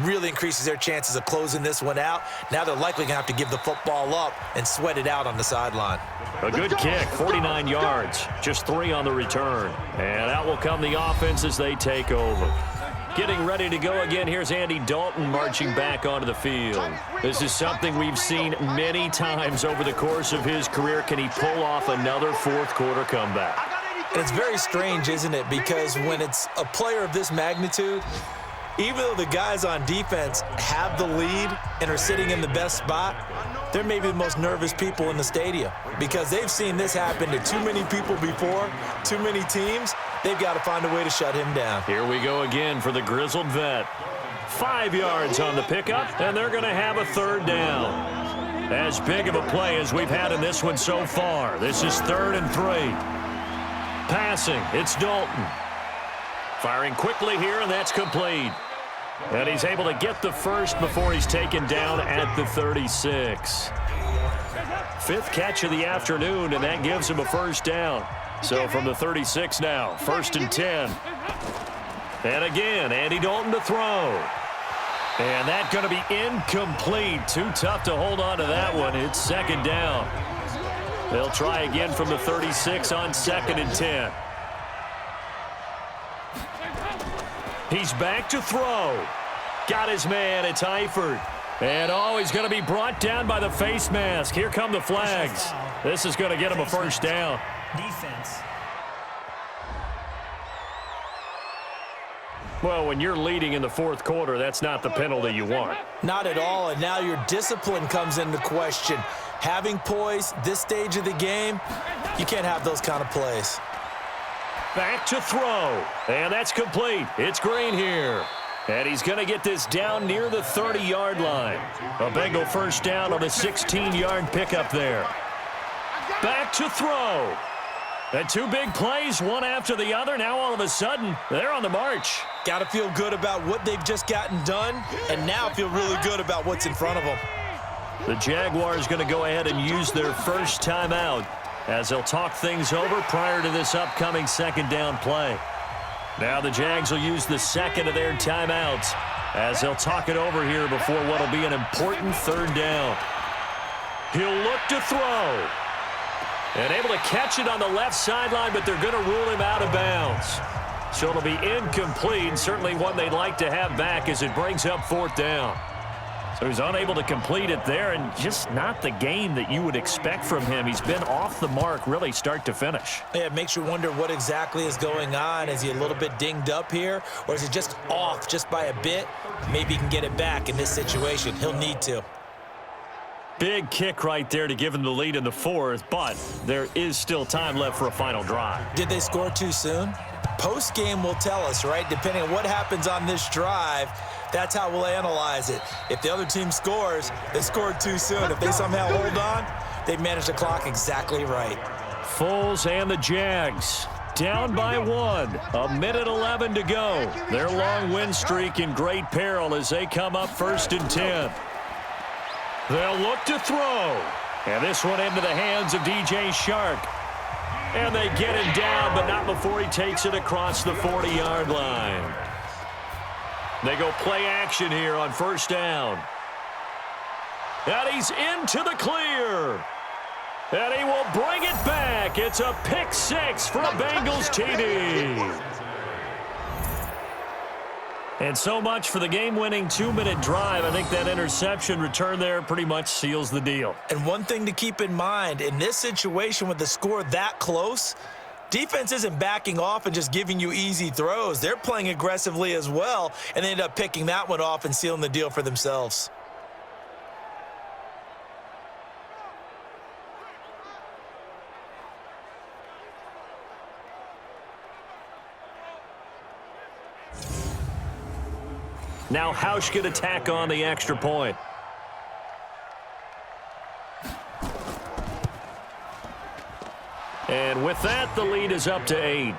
really increases their chances of closing this one out. Now they're likely going to have to give the football up and sweat it out on the sideline. A good kick, 49 yards, just 3 on the return. And out will come the offense as they take over. Getting ready to go again, here's Andy Dalton marching back onto the field. This is something we've seen many times over the course of his career. Can he pull off another 4th quarter comeback? And it's very strange, isn't it? Because when it's a player of this magnitude, Even though the guys on defense have the lead and are sitting in the best spot, they're maybe the most nervous people in the stadium because they've seen this happen to too many people before, too many teams. They've got to find a way to shut him down. Here we go again for the grizzled vet. 5 yards on the pickup, and they're going to have a third down. As big of a play as we've had in this one so far. This is 3rd and 3. Passing, it's Dalton. Firing quickly here, and that's complete. And he's able to get the first before he's taken down at the 36. 5th catch of the afternoon, and that gives him a first down. So from the 36 now, 1st and 10. And again, Andy Dalton to throw. And that's going to be incomplete. Too tough to hold on to that one. It's 2nd down. They'll try again from the 36 on 2nd and 10. He's back to throw. Got his man. It's Eifert. And, he's going to be brought down by the face mask. Here come the flags. This is going to get him a first down. Defense. Well, when you're leading in the 4th quarter, that's not the penalty you want. Not at all, and now your discipline comes into question. Having poise this stage of the game, you can't have those kind of plays. Back to throw, and that's complete. It's Green here. And he's going to get this down near the 30-yard line. A Bengal first down on the 16-yard pickup there. Back to throw. And 2 big plays, one after the other. Now all of a sudden, they're on the march. Got to feel good about what they've just gotten done, and now feel really good about what's in front of them. The Jaguars going to go ahead and use their first timeout as they'll talk things over prior to this upcoming 2nd down play. Now the Jags will use the 2nd of their timeouts as they'll talk it over here before what will be an important 3rd down. He'll look to throw. And able to catch it on the left sideline, but they're going to rule him out of bounds. So it'll be incomplete, certainly one they'd like to have back as it brings up 4th down. So he's unable to complete it there, and just not the game that you would expect from him. He's been off the mark really start to finish. Yeah, it makes you wonder what exactly is going on. Is he a little bit dinged up here, or is he just off just by a bit? Maybe he can get it back in this situation. He'll need to. Big kick right there to give him the lead in the 4th, but there is still time left for a final drive. Did they score too soon? Post-game will tell us, right? Depending on what happens on this drive, that's how we'll analyze it. If the other team scores, they scored too soon. If they somehow hold on, they managed the clock exactly right. Foles and the Jags down by 1. 1:11 to go. Their long win streak in great peril as they come up 1st and 10. They'll look to throw. And this one into the hands of DJ Shark. And they get him down, but not before he takes it across the 40-yard line. They go play action here on 1st down. And he's into the clear. And he will bring it back. It's a pick 6 for a Bengals TD. And so much for the game-winning 2-minute drive. I think that interception return there pretty much seals the deal. And one thing to keep in mind, in this situation with the score that close, defense isn't backing off and just giving you easy throws. They're playing aggressively as well, and they end up picking that one off and sealing the deal for themselves. Now Hausch could attack on the extra point. And with that, the lead is up to 8.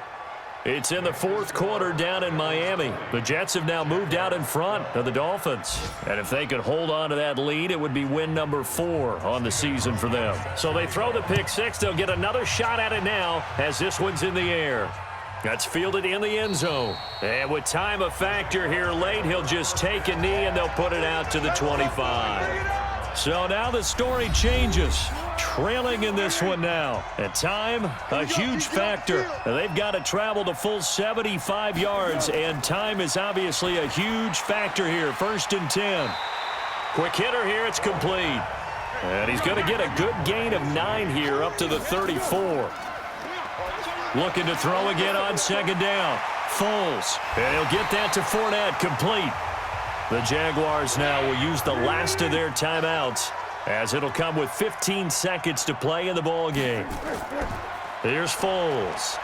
It's in the 4th quarter down in Miami. The Jets have now moved out in front of the Dolphins. And if they could hold on to that lead, it would be win number 4 on the season for them. So they throw the pick 6. They'll get another shot at it now as this one's in the air. That's fielded in the end zone. And with time a factor here late, he'll just take a knee and they'll put it out to the 25. So now the story changes. Trailing in this one now. And time, a huge factor. They've got to travel the full 75 yards, and time is obviously a huge factor here. 1st and 10. Quick hitter here, it's complete. And he's going to get a good gain of 9 here up to the 34. Looking to throw again on 2nd down. Foles. And he'll get that to Fournette, complete. The Jaguars now will use the last of their timeouts, as it'll come with 15 seconds to play in the ballgame. Here's Foles.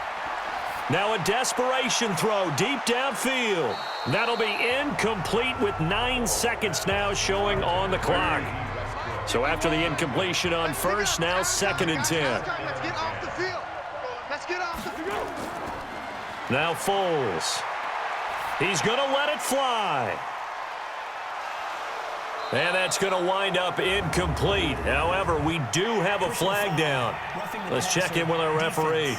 Now a desperation throw deep downfield. That'll be incomplete with 9 seconds now showing on the clock. So after the incompletion on first, now 2nd and 10. Let's get off the field. Let's get off the field. Now Foles. He's going to let it fly. And that's going to wind up incomplete. However, we do have a flag down. Let's check in with our referee.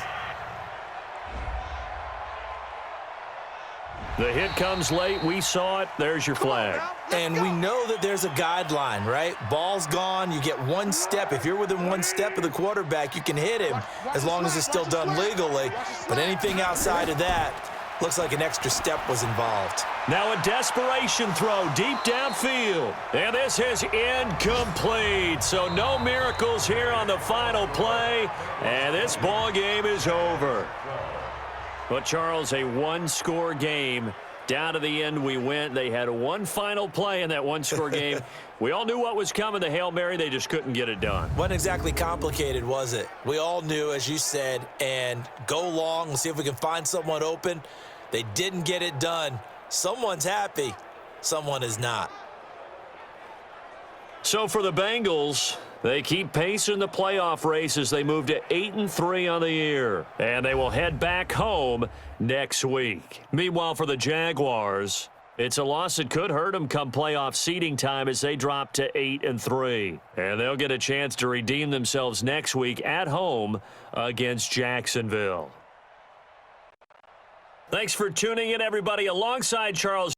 The hit comes late. We saw it. There's your flag. And we know that there's a guideline, right? Ball's gone. You get 1 step. If you're within 1 step of the quarterback, you can hit him as long as it's still done legally. But anything outside of that, looks like an extra step was involved. Now a desperation throw deep downfield. And this is incomplete. So no miracles here on the final play. And this ball game is over. But, Charles, a one-score game. Down to the end we went. They had one final play in that one-score game. We all knew what was coming, the Hail Mary. They just couldn't get it done. Wasn't exactly complicated, was it? We all knew, as you said, and go long and see if we can find someone open. They didn't get it done. Someone's happy. Someone is not. So for the Bengals, they keep pace in the playoff race as they move to 8-3 on the year. And they will head back home next week. Meanwhile, for the Jaguars, it's a loss that could hurt them come playoff seeding time as they drop to 8-3. And they'll get a chance to redeem themselves next week at home against Jacksonville. Thanks for tuning in, everybody. Alongside Charles